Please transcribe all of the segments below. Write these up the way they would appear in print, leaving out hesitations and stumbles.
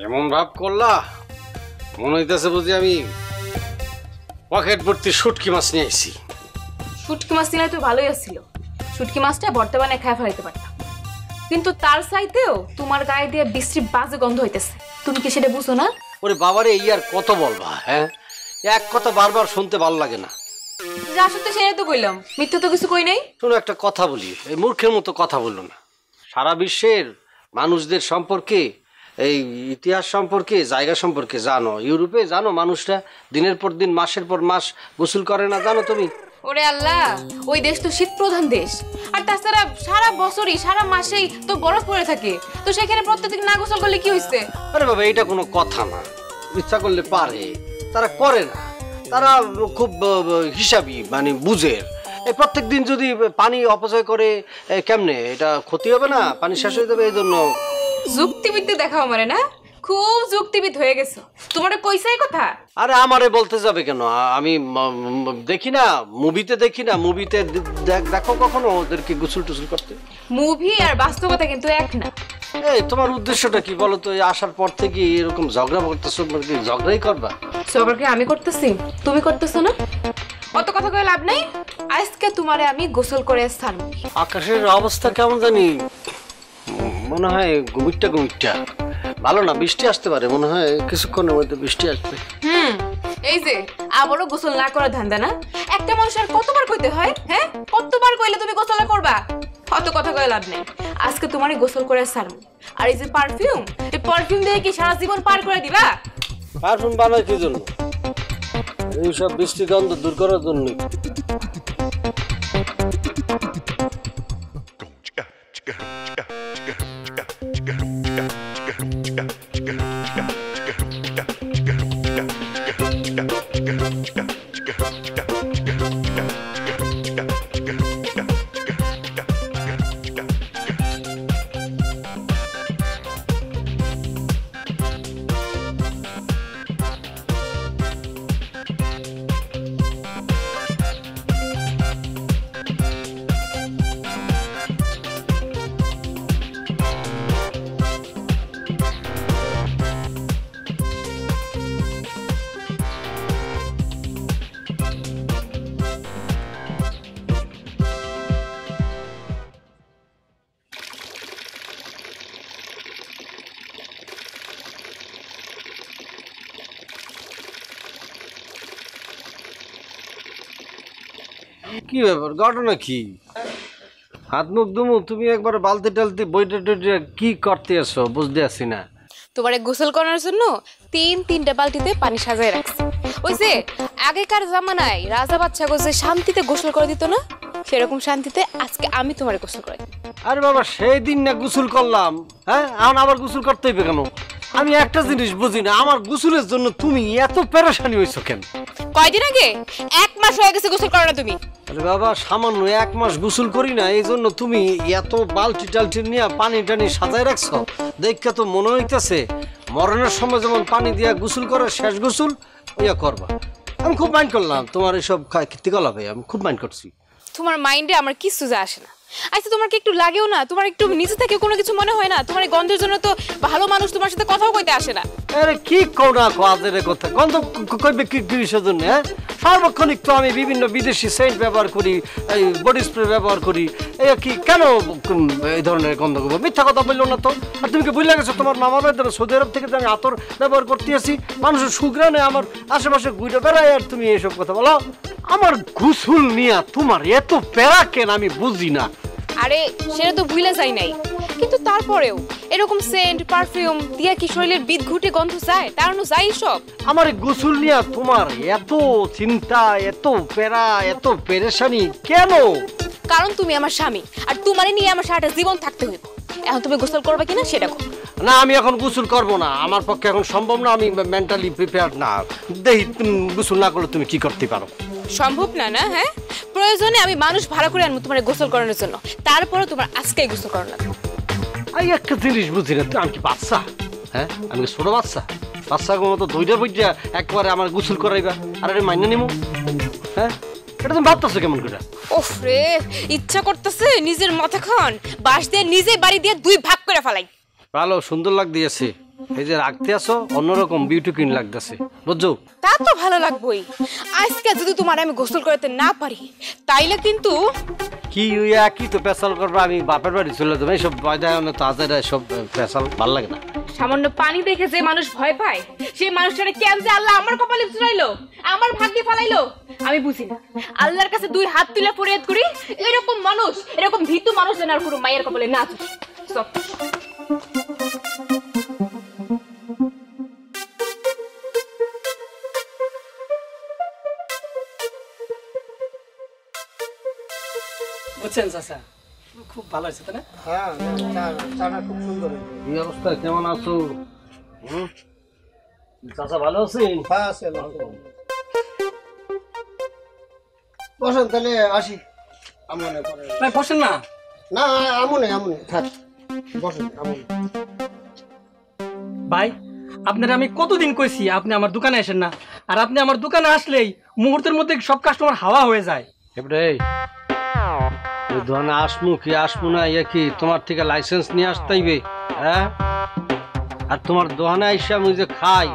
এমন ভাব করলা মনে হইতেছে বুঝি আমি পকেট ভর্তি শুটকি মাছ নিয়ে আইছি। শুটকি মাছ নিলে তো ভালোই আসছিল, শুটকি মাছটা বর্তমানে খায় ফেলাইতে পারতাম, কিন্তু তার চাইতেও তোমার গায়ে দিয়ে বিশ্রী বাজে গন্ধ হইতেছে। তুমি কি সেটা বুঝো না? ওরে বাবারে, এই আর কত বলবা? হ্যাঁ, এক কথা বারবার শুনতে ভালো লাগে না। যা সত্যি সেটাই তো কইলাম, মিথ্যে তো কিছু কই নাই। শোনো, একটা কথা বলি, এই মূর্খের মতো কথা বললো না। সারা বিশ্বের মানুষদের সম্পর্কে, এই ইতিহাস সম্পর্কে, জায়গা সম্পর্কে জানো। ইউরোপে জানো মানুষরা দিনের পর দিন, মাসের পর মাস গোসল করে না, জানো তুমি? ওরে আল্লাহ, ওই দেশ তো শীত প্রধান দেশ, আর তাছাড়া সারা বছরই সারা মাসেই তো বরফ পড়ে থাকে, তো সেখানে প্রত্যেকদিন না গোসল করলে কি হইছে? আরে বাবা, এটা কোনো কথা না। ইচ্ছা করলে পারে, তারা করে না। তারা খুব হিসাবি, মানে বুঝের। এই প্রত্যেক দিন যদি পানি অপচয় করে কেমনে এটা ক্ষতি হবে না? পানি শেষ হয়ে যাবে। এই জন্য যুক্তিবিদ্যা দেখাও মানে না, খুব যুক্তিবিদ হয়ে গেছো। তোমার কইছে এই কথা? আরে আমারে বলতে যাবে কেন? আমি দেখি না, মুভিতে দেখি না? মুভিতে দেখো কখনো ওদেরকে গোসল টুসল করতে? মুভি আর বাস্তবতা কিন্তু এক না। এই তোমার উদ্দেশ্যটা কি বলো তো? আসার পর থেকে এরকম ঝগড়া করতেছো, ঝগড়াই করবা? সবারকে আমি করতেছি, তুমি করতেছো না? অত কথা কয়ে লাভ নাই। আজকে তোমারে আমি গোসল করে ছাড়ব। আকাশের অবস্থা কেমন জানি, মনে হয় গুমিটটা গুমিটটা ভালো না। বৃষ্টি আসতে পারে মনে হয়, কিছুক্ষণের মধ্যে বৃষ্টি আসবে। এই যে আবারও গোসল না করার ধান্দা না? একটা মানুষের কতবার কইতে হয়? হ্যাঁ, কতবার কইলে তুমি গোসল করবা? অত কথা কয়ে লাভ নেই। আজকে তোমারে গোসল করে ছাড়ব। আর এই যে পারফিউম, এই পারফিউম দিয়ে কি সারা জীবন পার করে দিবা? পারফিউম বানায় কি জন্য? এইসব বৃষ্টি গন্ধ দূর করার জন্য। কি ব্যাপার, ঘটনা কি? হাত মুখ দুমু, তুমি একবার বালতি টালতি বইটা টইটা কি করতে আসো বুঝতে আসি না। তোমারে গোসল করার জন্য তিনটা বালতিতে পানি সাজায় রাখছি। ওই যে আগেকার জামানায় রাজা বাচ্চা গোসে শান্তিতে গোসল করে দিত না, সেরকম শান্তিতে আজকে আমি তোমারে গোসল করে দিই। আরে বাবা, সেই দিন না গোসল করলাম, হ্যাঁ এখন আবার গোসল করতে হইবে কেন? আমি একটা জিনিস বুঝি না, আমার গোসলের জন্য তুমি এত পেরেশানি হইছো কেন? কয়দিন আগে? 1 মাস হয়ে গেছে গোসল করো না তুমি। আরে বাবা, সামান্য 1 মাস গোসল করি না, এই জন্য তুমি এত বালতি টালটি নিয়ে পানি টানি সাজায় রাখছো। দেখে তো মনে হইতেছে মরণের সময় যেমন পানি দিয়া গোসল করে শেষ গোসল ইয়া করবা। আমি খুব মাইন্ড করলাম তোমার এসব কীর্তিকলাপে, আমি খুব মাইন্ড করছি। তোমার মাইন্ডে আমার কিছু যা আসে না। আচ্ছা, তোমার কি একটু লাগেও না? তোমার একটু নিজে থেকে কোনো কিছু মনে হয় না? তোমার গন্ধের জন্য তো ভালো মানুষ তোমার সাথে কথাও কইতে আসে না। আরে কি কও না কাজের কথা, গন্ধ কইবে কি কিসের জন্য? হ্যাঁ, সার্বক্ষণিক তো আমি বিভিন্ন বিদেশি সেন্ট ব্যবহার করি, এই বডি স্প্রে ব্যবহার করি। এই কি কেন এই ধরনের গন্ধ করবো? মিথ্যা কথা বললো না তো। আর তুমি কি বুঝলে গেছো তোমার মামা বাড়িতে সৌদি আরব থেকে আমি আতর ব্যবহার করতে আসি, মানুষের সুগ্রানে আমার আশেপাশে ঘুরে বেড়ায়, আর তুমি এইসব কথা বলো? আমার গোসল নিয়া তোমার এত প্যারা কেন আমি বুঝি না। আরে সেটা তো ভুলে যাই নাই, কিন্তু তারপরেও এরকম সেন্ট পারফিউম দিয়া কি শরীরের বিদ ঘুটে গন্ধ যায়? তাড়ানো যায় সব? আমার গোসল নিয়া তোমার এত চিন্তা, এত প্যারা, এত পেরেশানি কেন? কারণ তুমি আমার স্বামী, আর তোমারে নিয়ে আমার সারাটা জীবন থাকতে হইব। এখন তুমি গোসল করবে কিনা সেটা কো। না, আমি এখন গোসল করব না, আমার পক্ষে এখন সম্ভব না, আমি মেন্টালি প্রিপেয়ার্ড না। দেখি গোসল না করলে তুমি কি করতে পারো। সম্ভব না? না, হ্যাঁ, প্রয়োজনে আমি মানুষ ভাড়া করে আনবো তোমার গোসল করানোর জন্য, তারপরে তোমার আজকেই গোসল করানো লাগবে। আমি একটা জিনিস বুঝি না, আমি কি বাচ্চা? হ্যাঁ, আমি ছোট বাচ্চা? বাচ্চার মতো দইটা বইটা একবারে আমার গোসল করাইবা আর মাইনে নিমু? হ্যাঁ, এটা তুমি ভাবতেছো কেমন করে? ওফ রে, ইচ্ছা করতেছে নিজের মাথা খান বাঁশ দিয়ে নিজে বাড়ি দিয়ে দুই ভাগ করে ফেলাই। ভালো সুন্দর লাগ দিয়েছে, এই যে রাখতে আসো অন্যরকম বিউটি কুইন লাগতেছে, বুঝছো? তা তো ভালো লাগবেই। আজকে যদি তোমার আমি গোসল করতে না পারি তাইলে কিন্তু কি হইয়া কি তো পেশাল করবো, আমি বাপের বাড়ি চলে যাবো। এইসব বয়দায় তো আজের সব পেশাল ভাল লাগে না। সামান্য পানি দেখে যে মানুষ ভয় পায় সেই মানুষটারে কেন যে আল্লাহ আমার কপালে চড়াইলো, আমার ভাগ্যে ফলাইলো আমি বুঝি না। আল্লাহর কাছে দুই হাত তুলে ফরিয়াদ করি, এরকম মানুষ, এরকম ভীতু মানুষ যেন আর কোনো মায়ের কপালে না চড়ে। সব বুঝছেন চাচা, খুব ভালো হয়েছে তাই না? হ্যাঁ, চাটা খুব সুন্দর হয়েছে। এই অবস্থা কেমন আছো? চাচা ভালো আছেন? হ্যাঁ, আছে, আছে। বসেন তাহলে আসি। আমনে পরে ভাই বসেন না। না, আমনে থাক, বসেন আমনে। ভাই আপনার আমি কতদিন কইছি আপনি আমার দোকানে আসেন না, আর আপনি আমার দোকানে আসলেই মুহূর্তের মধ্যে সব কাস্টমার হাওয়া হয়ে যায়। এবারে ওই দোকানে আসমু কি আসমু না, ইয়ে কি তোমার থেকে লাইসেন্স নিয়ে আসতেইবে? হ্যাঁ, আর তোমার দোকানে আইসা মুই যে খাই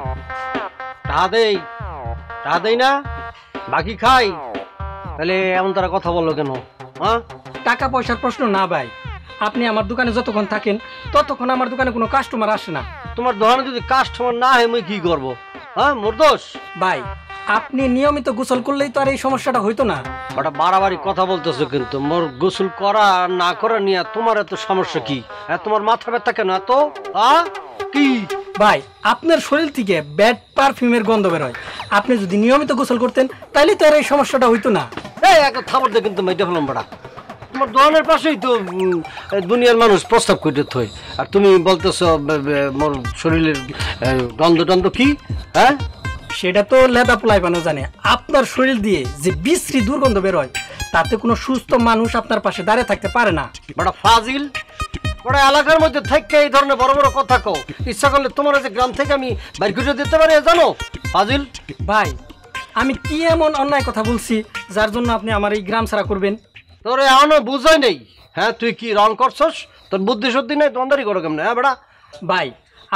টাকা দেই না, বাকি খাই, তাহলে এমন তারা কথা বললো কেন? হ্যাঁ, টাকা পয়সার প্রশ্ন না ভাই, আপনি আমার দোকানে যতক্ষণ থাকেন ততক্ষণ আমার দোকানে কোনো কাস্টমার আসে না। তোমার দোকানে যদি কাস্টমার না হয় মুই কি করবো? হ্যাঁ, মোর দোষ? ভাই আপনি নিয়মিত গোসল করলেই তো আর এই সমস্যাটা হইতো না। ওটা বাড়াবাড়ি কথা বলতেছো কিন্তু। মোর গোসল করা না করা নিয়ে তোমার এত সমস্যা কি? হ্যাঁ, তোমার মাথা ব্যথা কেন এত? কি ভাই আপনার শরীর থেকে ব্যাড পারফিউমের গন্ধ বের হয়, আপনি যদি নিয়মিত গোসল করতেন তাহলে তো আর এই সমস্যাটা হইতো না। এই একটা থাবর দিয়ে কিন্তু মেটে ফেলাম বাড়া। তোমার দোকানের পাশেই তো দুনিয়ার মানুষ প্রস্তাব করে থই, আর তুমি বলতেছো মোর শরীরের গন্ধ কি? হ্যাঁ, সেটা তো লেদা পোলাই বানো জানে। আপনার শরীর দিয়ে যে বিশ্রী দুর্গন্ধ বের হয় তাতে কোনো সুস্থ মানুষ আপনার পাশে দাঁড়িয়ে থাকতে পারে না। বড় ফাজিল, বড় এলাকার মধ্যে থেকে এই ধরনের বড় বড় কথা কও। ইচ্ছা করলে তোমার যে গ্রাম থেকে আমি বাইর করে দিতে পারি, জানো ফাজিল? ভাই আমি কি এমন অন্যায় কথা বলছি যার জন্য আপনি আমার এই গ্রাম ছাড়া করবেন? তোর এখনো বুঝাই নেই। হ্যাঁ, তুই কি রং করছস? তোর বুদ্ধি সত্যি নেই, দন্দারি করো কেমন? হ্যাঁ বেড়া, ভাই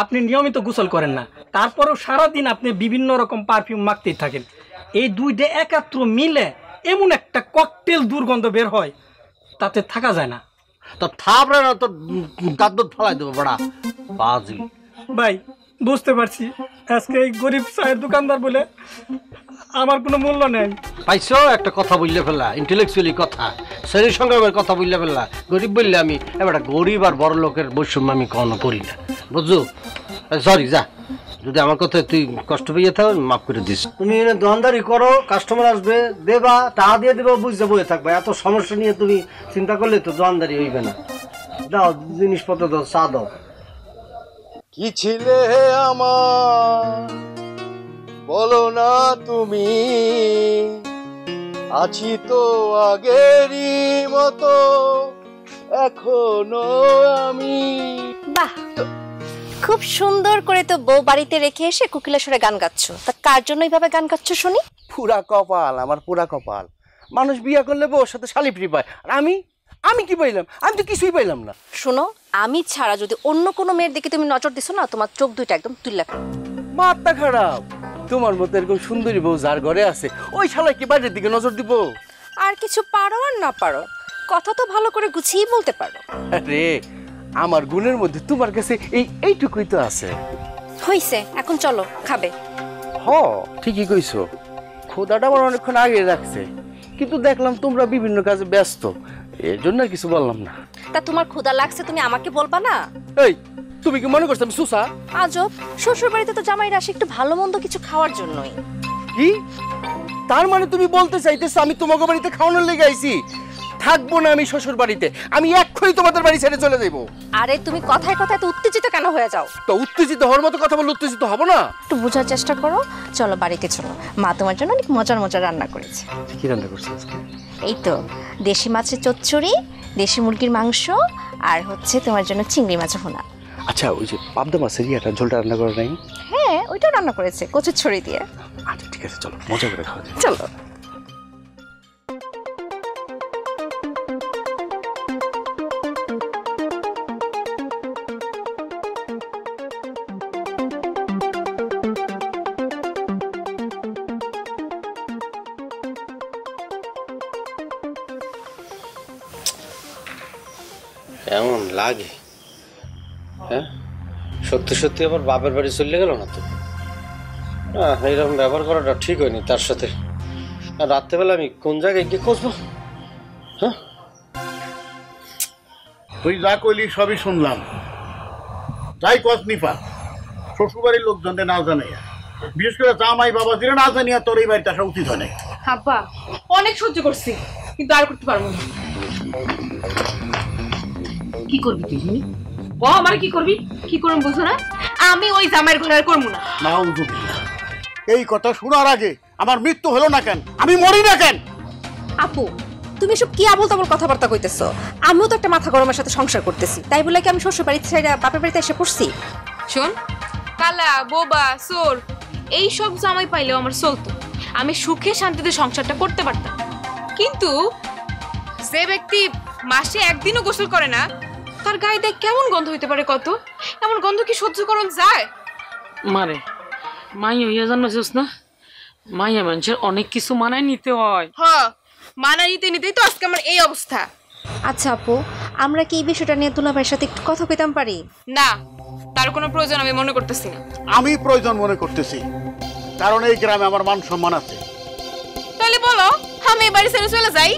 আপনি নিয়মিত গোসল করেন না, তারপরেও সারাদিন আপনি বিভিন্ন রকম পারফিউম মাখতেই থাকেন। এই দুইটা একাত্র মিলে এমন একটা ককটেল দুর্গন্ধ বের হয়, তাতে থাকা যায় না। তোর থাপড়ে না, তোর দাঁত ফালাই দেবো বেড়া ফাজিল। ভাই বুঝতে পারছি আজকে এই গরিব চায়ের দোকানদার বলে আমার কোনো মূল্য নেই। পাইছো একটা কথা বললে ফেললা, ইন্টেলেকচুয়ালি কথা, শ্রেণী সংগ্রামের কথা বললে ফেললা। গরিব বললে আমি এবার গরিব আর বড় লোকের বৈষম্য আমি কখনো করি না, বুঝছো? সরি, যা, যদি আমার কথা তুই কষ্ট পেয়ে থাকো মাফ করে দিস। তুমি এনে দোকানদারি করো, কাস্টমার আসবে, দেবা, টাকা দিয়ে দেবা, বুঝতে বয়ে থাকবে। এত সমস্যা নিয়ে তুমি চিন্তা করলে তো দোকানদারি হইবে না। দাও জিনিসপত্র দাও, চা দাও। কি ছিলে আমার বলো না তুমি, আছি তো আগেরই মতো এখনো আমি। বাহ, খুব সুন্দর করে তো বউ বাড়িতে রেখে এসে কোকিলা সুরে গান গাচ্ছ। তা কার জন্য এইভাবে গান গাচ্ছ শুনি? পুরা কপাল আমার, পুরা কপাল। মানুষ বিয়ে করলে বউর সাথে শালিপ্রি পায়, আর আমি কি পাইলাম? আমি তো কিছুই পাইলাম না। শোনো, আমি ছাড়া যদি অন্য কোনো মেয়ের দিকে তুমি নজর দিছো না, তোমার চোখ দুইটা একদম তুলে ফেলো। মাথা খারাপ? তোমার মতো এরকম সুন্দরী বউ যার ঘরে আছে ওই শালা কি বাইরের দিকে নজর দিব? আর কিছু পারো আর না পারো, কথা তো ভালো করে গুছিয়ে বলতে পারো। আরে আমার গুণের মধ্যে তোমার কাছে এইটুকুই তো আছে। হইছে, এখন চলো খাবে। হ, ঠিকই কইছো, খোদাটা আমার অনেকক্ষণ আগে রাখছে, কিন্তু দেখলাম তোমরা বিভিন্ন কাজে ব্যস্ত, এর জন্য আর কিছু বললাম না। তা তোমার ক্ষুধা লাগছে, তুমি আমাকে বলবা না? এই তুমি কি মনে করছো আমি সুসা? আজব, শ্বশুর বাড়িতে তো জামাইরা আসে একটু ভালো মন্দ কিছু খাওয়ার জন্যই। কি তার মানে তুমি বলতে চাইতেছো আমি তোমাকে বাড়িতে খাওয়ানোর লেগে আইছি? থাকবো না আমি শ্বশুর বাড়িতে, আমি এক্ষুনি তোমাদের বাড়ি ছেড়ে চলে যাবো। আরে তুমি কথায় কথায় তো উত্তেজিত কেন হয়ে যাও? তো উত্তেজিত হওয়ার মতো কথা বলে উত্তেজিত হবো না? একটু বোঝার চেষ্টা করো। চলো বাড়িতে চলো, মা তোমার জন্য অনেক মজার মজার রান্না করেছে। কি রান্না করছো আজকে? এই তো দেশি মাছের চচ্চড়ি, দেশি মুরগির মাংস, আর হচ্ছে তোমার জন্য চিংড়ি মাছ ভুনা। আচ্ছা, ওই যে পাবদা মাছের ঝোলটা রান্না করে নাই? হ্যাঁ, ওইটাও রান্না করেছে কচুর ছড়ি দিয়ে। আচ্ছা ঠিক আছে, চলো মজা করে খাওয়া যায়। চলো। এমন লাগে, হ্যাঁ সত্যি সত্যি আবার বাপের বাড়ি চলে গেল না তো? না, এইরকম ব্যবহার করাটা ঠিক হয়নি তার সাথে। আর রাত্রেবেলা আমি কোন জায়গায় গিয়ে খুঁজবো? হ্যাঁ, তুই যা কইলি সবই শুনলাম, যাই কস নিপা, শ্বশুরবাড়ির লোকজনদের না জানে, বিশেষ করে জামাই বাবা দিলে না জানিয়া তোর এই বাড়িতে আসা উচিত হয় না। আব্বা অনেক সহ্য করছি, কিন্তু আর করতে পারবো না। কি করবি তুই শুনি? ও আমার কি করবি? কি করুন বুঝো না? আমি ওই জামাইয়ের ঘরে আর করবো না। নাউজুবিল্লাহ, এই কথা শোনার আগে আমার মৃত্যু হলো না কেন, আমি মরি না কেন? আপু তুমি সব কি আবল তাবল কথাবার্তা কইতেছো? আমিও তো একটা মাথা গরমের সাথে সংসার করতেছি, তাই বলে কি আমি শ্বশুর বাড়ি ছেড়ে বাপের বাড়িতে এসে পড়ছি? শোন, কালা বোবা চোর এই সব জামাই পাইলেও আমার চলতো, আমি সুখে শান্তিতে সংসারটা করতে পারতাম। কিন্তু যে ব্যক্তি মাসে একদিনও গোসল করে না, তার গায়ে দিয়ে কেমন গন্ধ হইতে পারে কত? এমন গন্ধ কি সহ্য করন যায়? মারে মাই হইয়া জানোস না, মাইয়া মানুষের অনেক কিছু মানায় নিতে হয়। মানা নিতে নিতেই তো আজকে আমার এই অবস্থা। আচ্ছা আপু, আমরা কি এই বিষয়টা নিয়ে দুলাভাইয়ের সাথে একটু কথা কইতাম পারি? না, তার কোনো প্রয়োজন আমি মনে করতেছি না। আমি প্রয়োজন মনে করতেছি, কারণ এই গ্রামে আমার মান সম্মান আছে। তাহলে বলো আমি এই বাড়ি ছেড়ে চলে যাই।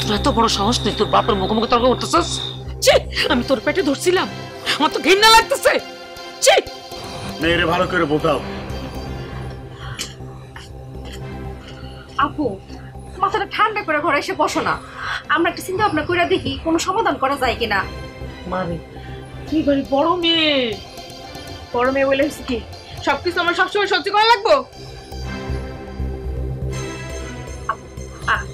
তোর এত বড় সাহস নেই, তোর বাপের মুখোমুখি তর্ক করতেছিস? ছি, আমি তোর পেটে ধরছিলাম, আমার তো ঘৃণা লাগতেছে। ছি, মেয়েরে ভালো করে বোঝাও। আপু মাথাটা ঠান্ডা করে ঘরে এসে বসো না, আমরা একটা চিন্তা ভাবনা করে দেখি কোনো সমাধান করা যায় কিনা। মারে তুই বাড়ি বড় মেয়ে, বড় মেয়ে বলে হচ্ছে কি সবকিছু আমার সবসময় সহ্য করা লাগবো?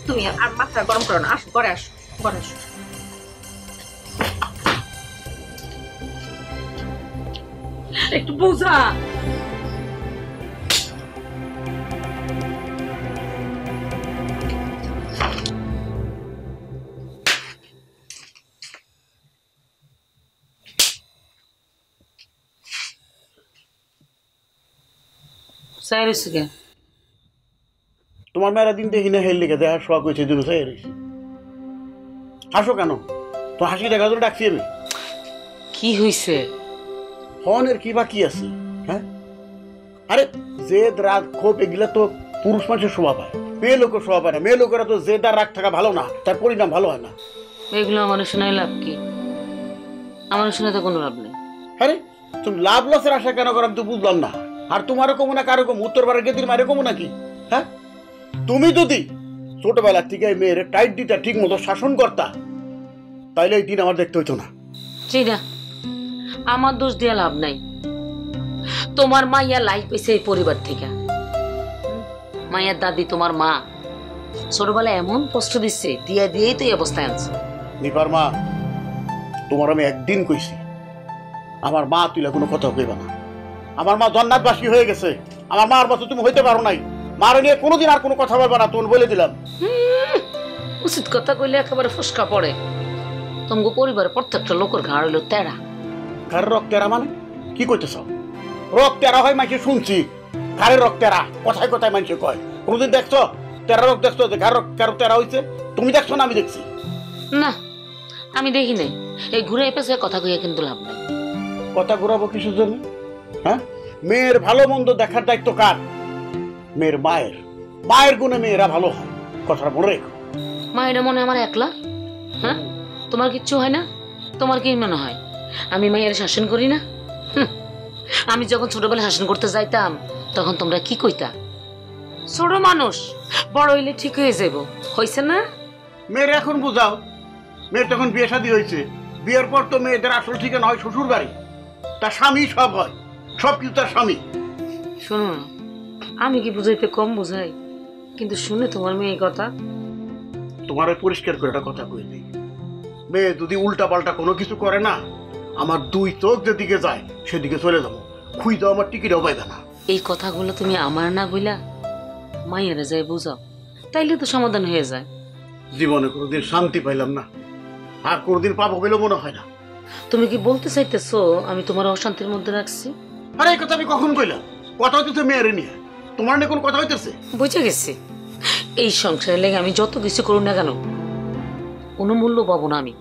তুমি আর মাথা গরম করো না, আসো ঘরে আসো, ঘরে আসো। একটু বোঝা। তোমার মেয়েরা দিন দেখি না হেল লিখে দেয় শখ হয়েছে জন্য চাই হাসো কেন? তো হাসি দেখা তো ডাকছি আমি। কি হইছে? ফোনের কি বা কি আছে? হ্যাঁ, আরে জেদ রাগ ক্ষোভ এগুলা তো পুরুষ মানুষের স্বভাব হয়, মেয়ে লোকের স্বভাব হয় না। মেয়ে লোকেরা তো জেদ আর রাগ থাকা ভালো না, তার পরিণাম ভালো হয় না। এগুলো আমার শোনায় লাভ কি? আমার শোনাতে কোনো লাভ নেই। আরে তুমি লাভ লসের আশা কেন করো আমি তো বুঝলাম না। আর তোমারও কমো না কারো কম, উত্তর পাড়ার গেদির মারে কমো নাকি? হ্যাঁ, তুমি যদি ছোটবেলার থেকে মেয়ের টাইট দিটা ঠিক মতো শাসন করতা, তাইলে এই দিন আমার দেখতে হইতো না। ঠিক না, আমার দোষ দিয়ে লাভ নাই। তোমার মাইয়া লাইফ পেয়েছে এই পরিবার থেকে। মায়ের দাদি তোমার মা ছোটবেলায় এমন কষ্ট দিচ্ছে, দিয়ে দিয়েই তো এই অবস্থায় আনছে। নিপার মা, তোমার আমি একদিন কইছি আমার মা তুইলা কোনো কথা কইবা না। আমার মা জন্নাতবাসী হয়ে গেছে, আমার মার মতো তুমি হইতে পারো নাই। মার নিয়ে কোনোদিন আর কোনো কথা বলবা না, তুমি বলে দিলাম। উচিত কথা কইলে একেবারে ফুসকা পড়ে। তোমাকে পরিবারের প্রত্যেকটা লোকের ঘাড় হইলো তেরা। ঘরের রক তেরা মানে কি কইতেছ? রক তেরা হয় মাইকে শুনছি, ঘরের রক তেরা কথায় কথায় মানুষে কয়। কোনোদিন দেখছো তেরা রক? দেখছো যে ঘর রক কারো তেরা হইছে? তুমি দেখছো না আমি দেখছি? না, আমি দেখি নাই। এই ঘুরে পেছে কথা কইয়া কিন্তু লাভ নাই। কথা ঘুরাবো কিসের জন্য? হ্যাঁ, মেয়ের ভালো মন্দ দেখার দায়িত্ব কার? মেয়ের মায়ের। মায়ের গুণে মেয়েরা ভালো হয়, কথাটা মনে রেখো। মায়েরা মনে আমার একলা? হ্যাঁ, তোমার কিচ্ছু হয় না? তোমার কি মনে হয় আমি মায়ের শাসন করি না? আমি যখন ছোটবেলায় শাসন করতে যাইতাম তখন তোমরা কি কইতা? ছোট মানুষ, বড় হইলে ঠিক হয়ে যাব। হইছে না? মেয়ের এখন বুঝাও, মেয়ের তখন বিয়ে শাদী হয়েছে, বিয়ের পর তো মেয়েদের আসল ঠিকানা হয় শ্বশুর বাড়ি। তার স্বামী সব হয়, সব কিছু তার স্বামী। শোনো না, আমি কি বুঝাইতে কম বুঝাই, কিন্তু শুনে তোমার মেয়ে কথা। তোমার পরিষ্কার করে একটা কথা কই দিই, মেয়ে যদি উল্টা পাল্টা কোনো কিছু করে না, আমার দুই চোখ যেদিকে যায় সেদিকে চলে যাবো। খুই দাও, আমার টিকিটও পাইবে না। এই কথাগুলো তুমি আমার না বইলা মায়েরা যায় বুঝাও, তাইলে তো সমাধান হয়ে যায়। জীবনে কোনোদিন শান্তি পাইলাম না, আর কোনোদিন পাবো বলে মনে হয় না। তুমি কি বলতে চাইতেছো আমি তোমার অশান্তির মধ্যে রাখছি? আরে এই কথা আমি কখন কইলাম? কথা হইতেছে মেয়েরে নিয়ে, তোমার নিয়ে কোনো কথা হইতেছে? বুঝে গেছি, এই সংসারে লেগে আমি যত কিছু করুন না কেন কোনো মূল্য পাবো না আমি।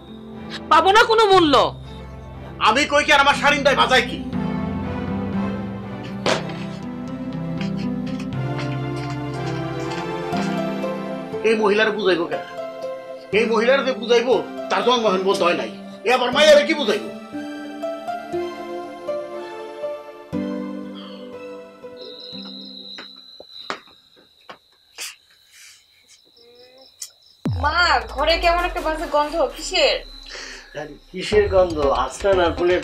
পাবো না কোনো মূল্য। আমি কই কি আর আমার শাড়িটাই বাজাই কি? এই মহিলার বুঝাইবো কেন? এই মহিলার যে বুঝাইবো তার জন্মহীন বোধ হয় নাই, এ আবার মাইয়ারে কি বুঝাইবো? মা, ঘরে কেমন একটা বাজে গন্ধ, কিসের? কিসের গন্ধ? আসলে না ফুলের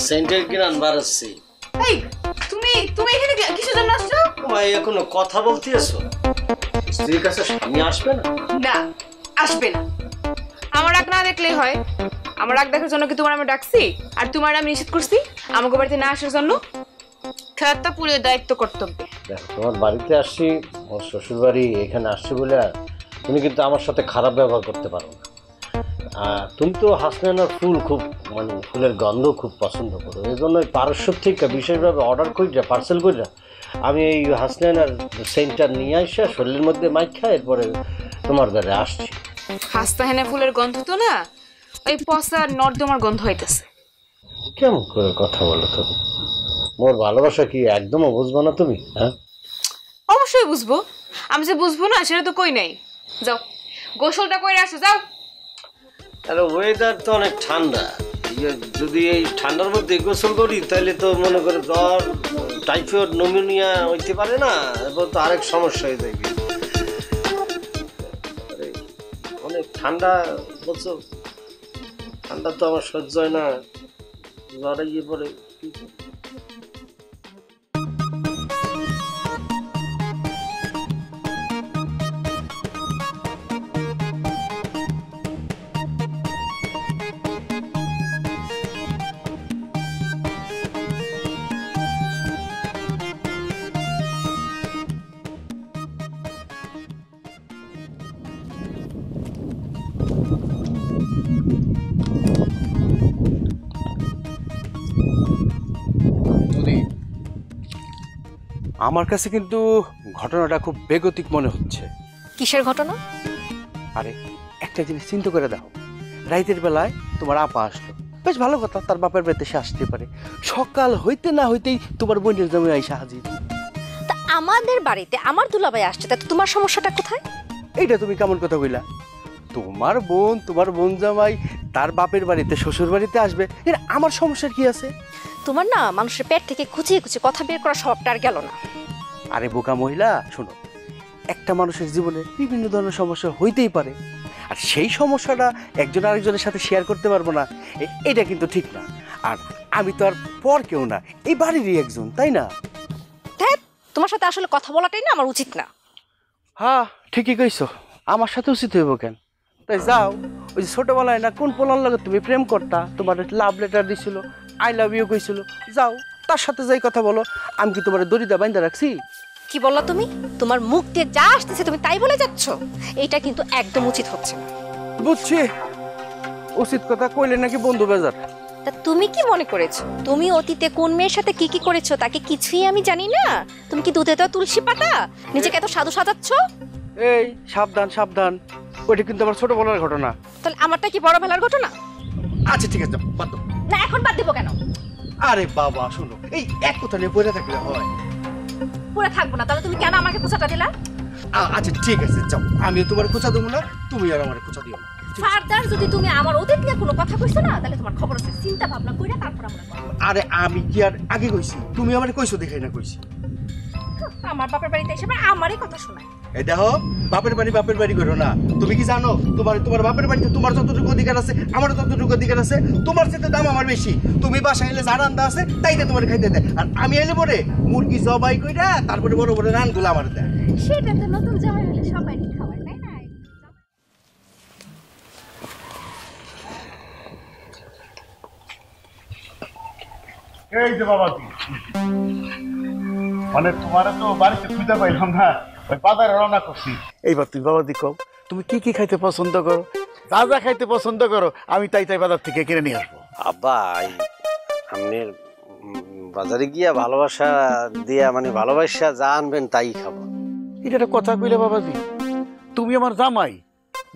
সেন্টের কিরান বাড়াচ্ছি। এই তুমি তুমি এখানে কিসের জন্য আসছো? ভাই এখনো কথা বলতে আছো? স্ত্রীর কাছে স্বামী আসবে না? না, আসবে না। আমার রাগ না দেখলেই হয়। আমার রাগ দেখার জন্য কি তোমার আমি ডাকছি? আর তোমার আমি নিষেধ করছি আমাকে বাড়িতে না আসার জন্য? খেলাটা পুরো দায়িত্ব কর্তব্যে। দেখো, তোমার বাড়িতে আসছি, আমার শ্বশুর বাড়ি, এখানে আসছি বলে তুমি কিন্তু আমার সাথে খারাপ ব্যবহার করতে পারো না। তুমি তো হাসনাইনার ফুল খুব, মানে ফুলের গন্ধ খুব পছন্দ করো, এই জন্য পারস্য থেকে বিশেষভাবে অর্ডার করিটা, পার্সেল করিটা আমি এই হাসনাইনার সেন্টার নিয়ে আসা শরীরের মধ্যে মাইখা এরপরে তোমার দ্বারে আসছি। হাসনাইনা ফুলের গন্ধ তো না, ওই পচা নর্দমার গন্ধ হইতেছে। কেমন করে কথা বলো তুমি? মোর ভালোবাসা কি একদমও বুঝবো না তুমি? হ্যাঁ, অবশ্যই বুঝবো। আমি যে বুঝবো না সেটা তো কই নাই। যাও গোসলটা করে আসো, যাও। আরে ওয়েদার তো অনেক ঠান্ডা, যদি এই ঠান্ডার মধ্যে গোসল করি তাহলে তো মনে করে জ্বর, টাইফয়েড, নিউমোনিয়া হইতে পারে না, এরপর তো আরেক সমস্যা হয়ে যাবে। অনেক ঠান্ডা বলছো, ঠান্ডা তো আমার সহ্য হয় না, জ্বরে গিয়ে পরে। আমার কাছে কিন্তু ঘটনাটা খুব বেগতিক মনে হচ্ছে। কিসের ঘটনা? আরে একটা জিনিস চিন্তা করে দাও, রাইতের বেলায় তোমার আপা আসলো, বেশ ভালো কথা, তার বাপের বাড়িতে সে আসতে পারে। সকাল হইতে না হইতেই তোমার বোনের জমি আইসা হাজির। তা আমাদের বাড়িতে আমার দুলাভাই আসছে, তাতে তোমার সমস্যাটা কোথায়? এইটা তুমি কেমন কথা কইলা? তোমার বোন জামাই তার বাপের বাড়িতে, শ্বশুর বাড়িতে আসবে, এর আমার সমস্যার কি আছে? তোমার না মানুষের পেট থেকে খুঁচিয়ে খুঁচিয়ে কথা বের করা স্বভাবটা আর গেল না। আরে বোকা মহিলা, শোনো, একটা মানুষের জীবনে বিভিন্ন ধরনের সমস্যা হইতেই পারে, আর সেই সমস্যাটা একজন আরেকজনের সাথে শেয়ার করতে পারবো না, এটা কিন্তু ঠিক না। আর আমি তো আর পর কেউ না, এই বাড়িরই একজন, তাই না? ধ্যাৎ, তোমার সাথে আসলে কথা বলাটাই না আমার উচিত না। হ্যাঁ, ঠিকই কইছো, আমার সাথে উচিত হইব কেন? তাই যাও, ওই যে ছোটবেলায় না কোন পোলার লাগে তুমি প্রেম করতা, তোমার লাভ লেটার দিছিল, আই লাভ ইউ কইছিল, যাও তার সাথে যাই কথা বলো। আমি কি তোমার দড়িটা বাইন্ধা রাখছি? কি বললা তুমি? তোমার মুখ দিয়ে যা আসতেছে তুমি তাই বলে যাচ্ছ, এইটা কিন্তু একদম উচিত হচ্ছে না। বুঝছি, উচিত কথা কইলে নাকি বন্ধু বেজার। তা তুমি কি মনে করেছো তুমি অতীতে কোন মেয়ের সাথে কি কি করেছো তাকে কিছুই আমি জানি না? তুমি কি দুধে তো তুলসী পাতা, নিজেকে এত সাধু সাজাচ্ছ? এই সাবধান সাবধান, ওইটা কিন্তু আমার ছোটবেলার ঘটনা। তাহলে আমারটা কি বড় বেলার ঘটনা? আচ্ছা ঠিক আছে, বাদ দাও। না এখন বাদ দেবো কেন? আরে বাবা শোনো, এই এক কথা নিয়ে পড়ে থাকলে হয়? পুরো থাকবো না, তাহলে তুমি কেন আমাকে খোঁচাটা দিলা? আচ্ছা ঠিক আছে, যাও, আমি তোমার খোঁচা দেবো না, তুমি আর আমার খোঁচা দিও না। ফার্দার যদি তুমি আমার অতীত নিয়ে কোনো কথা কইছো না, তাহলে তোমার খবর আছে, চিন্তা ভাবনা কইরা তারপর আমরা কথা বলবো। আরে আমি কি আর আগে কইছি? তুমি আমার কইছো দেখাই না কইছি? আমার বাপের বাড়িতে এসে আমারই কথা শোনায়। এই দেখো, বাপের বাড়ি করো না। তুমি কি জানো তোমার বাপের বাড়িতে তোমার যতটুকু অধিকার আছে আমারও ততটুকু অধিকার আছে। তোমার সাথে দাম আমার বেশি। তুমি বাসায় এলে যা রান্না আছে তাইতে তোমার খাইতে দেয়, আর আমি এলে পরে মুরগি জবাই কইরা তারপরে বড় বড় রানগুলো আমার দেয়। সেটা তো নতুন জামাই হলে সবাই খাওয়ায়, তাই না? এই যে বাবা, মানে তোমার তো বাড়িতে খুঁজে পাইলাম না, ওই বাজারে রওনা করছি। এইবার তুই বাবা দি কও, তুমি কি কি খাইতে পছন্দ করো? যা যা খাইতে পছন্দ করো আমি তাই তাই বাজার থেকে কিনে নিয়ে আসবো। আব্বা, আপনার বাজারে গিয়া ভালোবাসা দিয়া, মানে ভালোবাসা যা আনবেন তাই খাবো। এটা একটা কথা কইলে বাবাজি, তুমি আমার জামাই,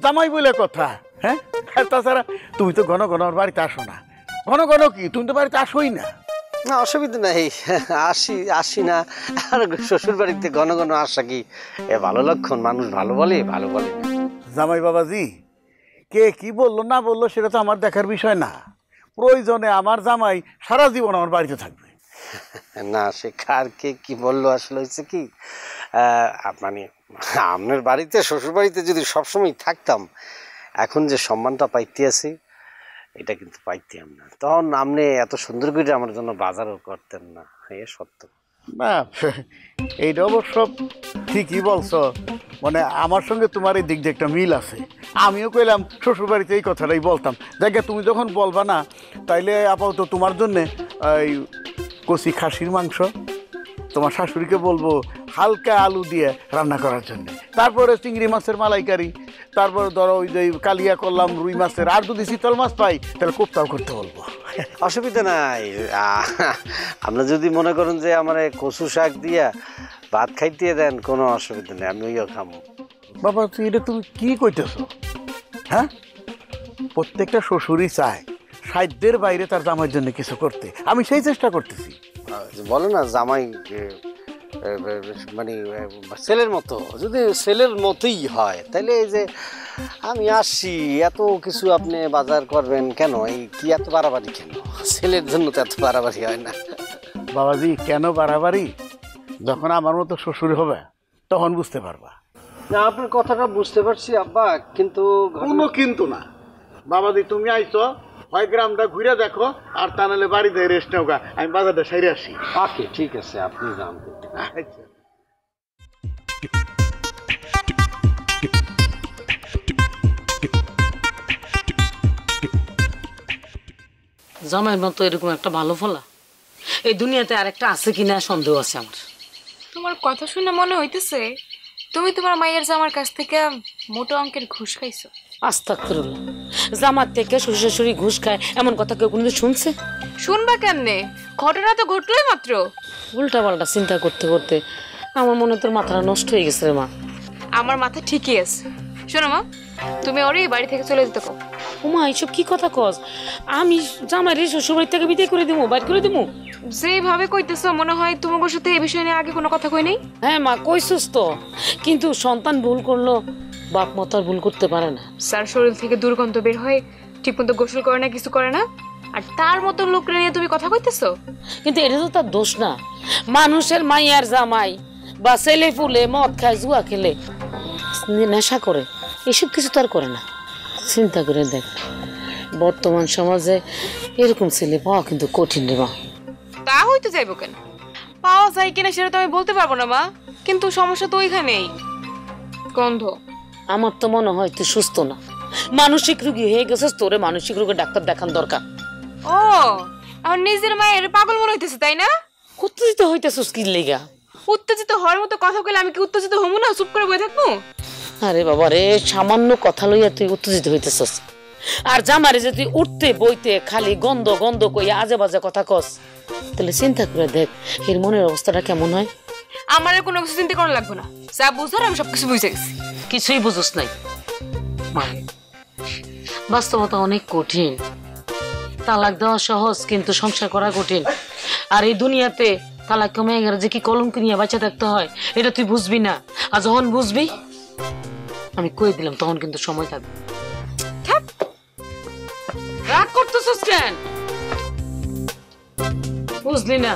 জামাই বলে কথা, হ্যাঁ? আর তাছাড়া তুমি তো ঘন ঘন আমার বাড়িতে আসো না। ঘন ঘন কি, তুমি তো বাড়িতে আসোই না। না অসুবিধা নাই, আসি না। আর শ্বশুর বাড়িতে ঘন ঘন আসা কি ভালো লক্ষণ? মানুষ ভালো বলে ভালো বলে না। জামাই বাবাজি, কে কি বললো না বললো সেটা তো আমার দেখার বিষয় না। প্রয়োজনে আমার জামাই সারা জীবন আমার বাড়িতে থাকবে। না সে কার কে কি বললো, আসলে হয়েছে কি মানে আপনার বাড়িতে শ্বশুর বাড়িতে যদি সবসময় থাকতাম, এখন যে সম্মানটা পাইতে আছি এটা কিন্তু পাইতাম না। তখন আপনি এত সুন্দর করে আমার জন্য বাজারও করতেন না। এ সত্য না, এইটা অবশ্য ঠিকই বলছো। মানে আমার সঙ্গে তোমার এই দিক দিয়ে একটা মিল আছে। আমিও কইলাম শ্বশুর বাড়িতে এই কথাটাই বলতাম। দেখে তুমি যখন বলবা না, তাইলে আপাতত তোমার জন্যে এই কচি খাসির মাংস, তোমার শাশুড়িকে বলবো হালকা আলু দিয়ে রান্না করার জন্য, তারপরে চিংড়ি মাছের মালাইকারি, তারপরে ধরো ওই যে কালিয়া করলাম রুই মাছের, আর যদি শীতল মাছ পাই তাহলে কোপ্তাও করতে বলবো। অসুবিধা নাই। আপনি যদি মনে করেন যে আমার কচু শাক দিয়া ভাত খাইতে দেন, কোনো অসুবিধা নেই, আমি ওইও খাবো। বাবা তুই এটা তুমি কি কইতেছো? হ্যাঁ, প্রত্যেকটা শ্বশুরই চায় সাধ্যের বাইরে তার জামাইয়ের জন্য কিছু করতে। আমি সেই চেষ্টা করতেছি। বলো না জামাই মানে ছেলের মতো, যদি ছেলের মতোই হয় তাহলে এই যে আমি আসছি এত কিছু আপনি বাজার করবেন কেন? এই কি এত বাড়াবাড়ি কেন? ছেলের জন্য তো এত বাড়াবাড়ি হয় না। বাবাজি কেন বাড়াবাড়ি? যখন আমার মতো শ্বশুর হবে তখন বুঝতে পারবা। না আপনার কথাটা বুঝতে পারছি আব্বা, কিন্তু কোনো কিন্তু না। বাবাজি তুমি আইছো, হয় গ্রামটা ঘুরে দেখো, আর তা নাহলে বাড়িতে রেস্ট নেও গা, আমি বাজারটা সাইরে আসি। ওকে ঠিক আছে, আপনি যান। আচ্ছা। জামাইয়ের মতো এরকম একটা ভালো ফলা এই দুনিয়াতে আরেকটা আছে কিনা সন্দেহ আছে আমার। তোমার কথা শুনে মনে হইতেছে তুমি তোমার মায়ের জামার কাছ থেকে মোটা অঙ্কের ঘুষ খাইছো। আস্তাগফিরুল্লাহ, জামার থেকে শ্বশুর শাশুড়ি ঘুষ খায় এমন কথা কেউ কোনোদিন শুনছে? শুনবা কেমনে? ঘটনা তো ঘটলোই মাত্র। উল্টা পাল্টা চিন্তা করতে করতে আমার মনে তোর মাথাটা নষ্ট হয়ে গেছে রে মা। আমার মাথা ঠিকই আছে। শোনো মা, তুমি ওরে এই বাড়ি থেকে চলে যেতে কও। ওমা এইসব কি কথা কস? আমি জামাইরে শ্বশুর বাড়ি থেকে বিদায় করে দিবো, বাইর করে দিবো? যেভাবে কইতেছো মনে হয় তোমার সাথে এই বিষয় নিয়ে আগে কোনো কথা কই নাই। হ্যাঁ মা কইছিস তো, কিন্তু সন্তান ভুল করলো বাপ মা তো আর ভুল করতে পারে না। স্যার শরীর থেকে দুর্গন্ধ বের হয়, ঠিকমতো গোসল করে না, কিছু করে না, আর তার মতো লোকরে নিয়ে তুমি কথা কইতেছো? কিন্তু এটা তো তার দোষ না। মানুষের মাইয়ার জামাই বা ছেলে ফুলে মদ খায়, জুয়া খেলে, নেশা করে, এসব কিছু তো আর করে না। চিন্তা করে দেখ, বর্তমান সমাজে এরকম ছেলে পাওয়া কিন্তু কঠিন রে মা। তা হইতে যাইব কেন? পাওয়া যায় কিনা সেটা তো আমি বলতে পারবো না মা, কিন্তু সমস্যা তো ওইখানেই, গন্ধ। আমার তো মনে হয় তুই সুস্থ না, মানসিক রোগী হয়ে গেছিস। তোরে মানসিক রোগের ডাক্তার দেখান দরকার। ও আমার নিজের মায়ের পাগল মনে হইতেছে তাই না? উত্তেজিত হইতেছিস কি লেগা? উত্তেজিত হওয়ার মতো কথা কইলে আমি কি উত্তেজিত হবো না? চুপ করে বসে থাকবো? আরে বাবা রে, সামান্য কথা লইয়া তুই উত্তেজিত হইতেছিস। আর জামারে যে তুই উঠতে বইতে খালি গন্ধ গন্ধ কইয়া আজে বাজে কথা কস, তাহলে চিন্তা করে দেখ এর মনের অবস্থাটা কেমন হয়। আমার আর কোনো কিছু চিন্তা করা লাগবে না, যা বুঝার আমি সবকিছু বুঝে গেছি। কিছুই বুঝোস নাই মানে, বাস্তবতা অনেক কঠিন। তালাক দেওয়া সহজ, কিন্তু সংসার করা কঠিন। আর এই দুনিয়াতে তালাক কমে গেলে যে কি কলঙ্ক নিয়ে বাঁচা থাকতে হয় এটা তুই বুঝবি না। আর যখন বুঝবি, আমি কই দিলাম, তখন কিন্তু সময় থাকবে। রাগ করতেছিস কেন? বুঝলি না?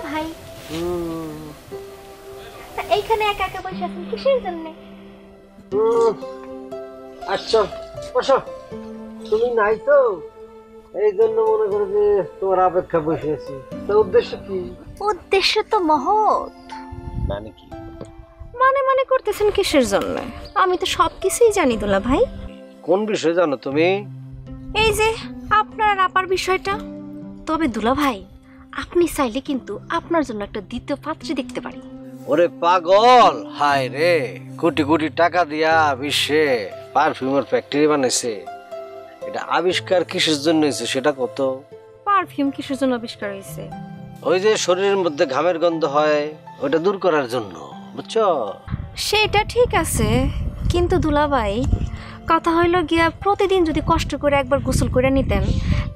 ভাই এইখানে একা একা বসে আছেন কিসের জন্য? আচ্ছা বসো, তুমি নাই তো এই জন্য মনে করো যে তোমার অপেক্ষা বসে আছি। তো উদ্দেশ্য কি? উদ্দেশ্য তো মহৎ। মানে কি? মানে করতেছেন কিসের জন্য? আমি তো সবকিছুই জানি দুলা ভাই। কোন বিষয় জানো তুমি? এই যে আপনার আপার বিষয়টা। তবে দুলা ভাই, আপনি চাইলে কিন্তু আপনার জন্য একটা দ্বিতীয় পাত্রী দেখতে পারি। ওরে পাগল, হায় রে, কোটি কোটি টাকা দিয়া বিশ্বে পারফিউমের ফ্যাক্টরি বানাইছে, এটা আবিষ্কার কিসের জন্য হয়েছে সেটা কত? পারফিউম কিসের জন্য আবিষ্কার হয়েছে? ওই যে শরীরের মধ্যে ঘামের গন্ধ হয় ওটা দূর করার জন্য, বুঝছো? সেটা ঠিক আছে, কিন্তু দুলাভাই কথা হইল গিয়া প্রতিদিন যদি কষ্ট করে একবার গোসল করে নিতেন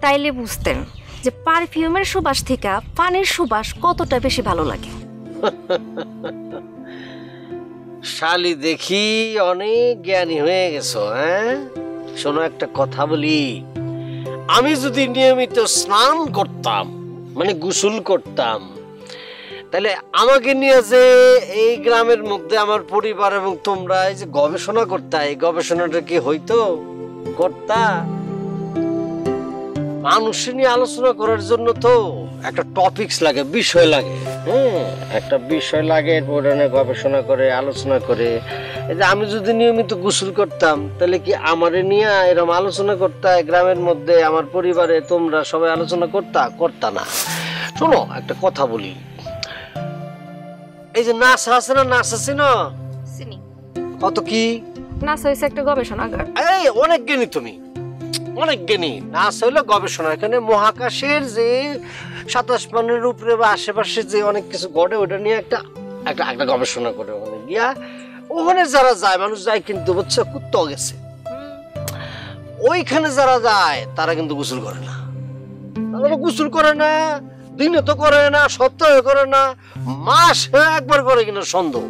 তাইলে বুঝতেন যে পারফিউমের সুবাস থেকে পানির সুবাস কতটা বেশি ভালো লাগে। শালি দেখি অনেক জ্ঞানী হয়ে গেছো। হ্যাঁ শোনো, একটা কথা বলি, আমি যদি নিয়মিত স্নান করতাম মানে গোসল করতাম, তাহলে আমাকে নিয়ে যে এই গ্রামের মধ্যে আমার পরিবার এবং তোমরা এই যে গবেষণা করতা, এই গবেষণাটা কি হইতো? করতা? মানুষ নিয়ে আলোচনা করার জন্য তো একটা টপিকস লাগে, বিষয় লাগে। হ্যাঁ একটা বিষয় লাগে, এরপর গবেষণা করে আলোচনা করে। এই যে আমি যদি নিয়মিত গোসল করতাম তাহলে কি আমারে নিয়ে এরকম আলোচনা করতা? গ্রামের মধ্যে আমার পরিবারে তোমরা সবাই আলোচনা করতা না। শোনো একটা কথা বলি, এই যে নাসা আছে না, নাসা আছে না, কত কি নাসা হইছে একটা গবেষণাগার। এই অনেক জ্ঞানী তুমি, অনেক জ্ঞানী। নাসা হইলো গবেষণা, এখানে মহাকাশের যে 27 মানের উপরে বা আশেপাশে যে অনেক কিছু ঘটে ওটা নিয়ে একটা একটা একটা গবেষণা করে ওখানে গিয়া, ওখানে যারা যায় মানুষ যায় কিন্তু বুঝছো কুত্ত গেছে, ওইখানে যারা যায় তারা কিন্তু গোসল করে না। তারা গোসল করে না, দিনে তো করে না, সপ্তাহে করে না, মাসে একবার করে কিনা সন্দেহ।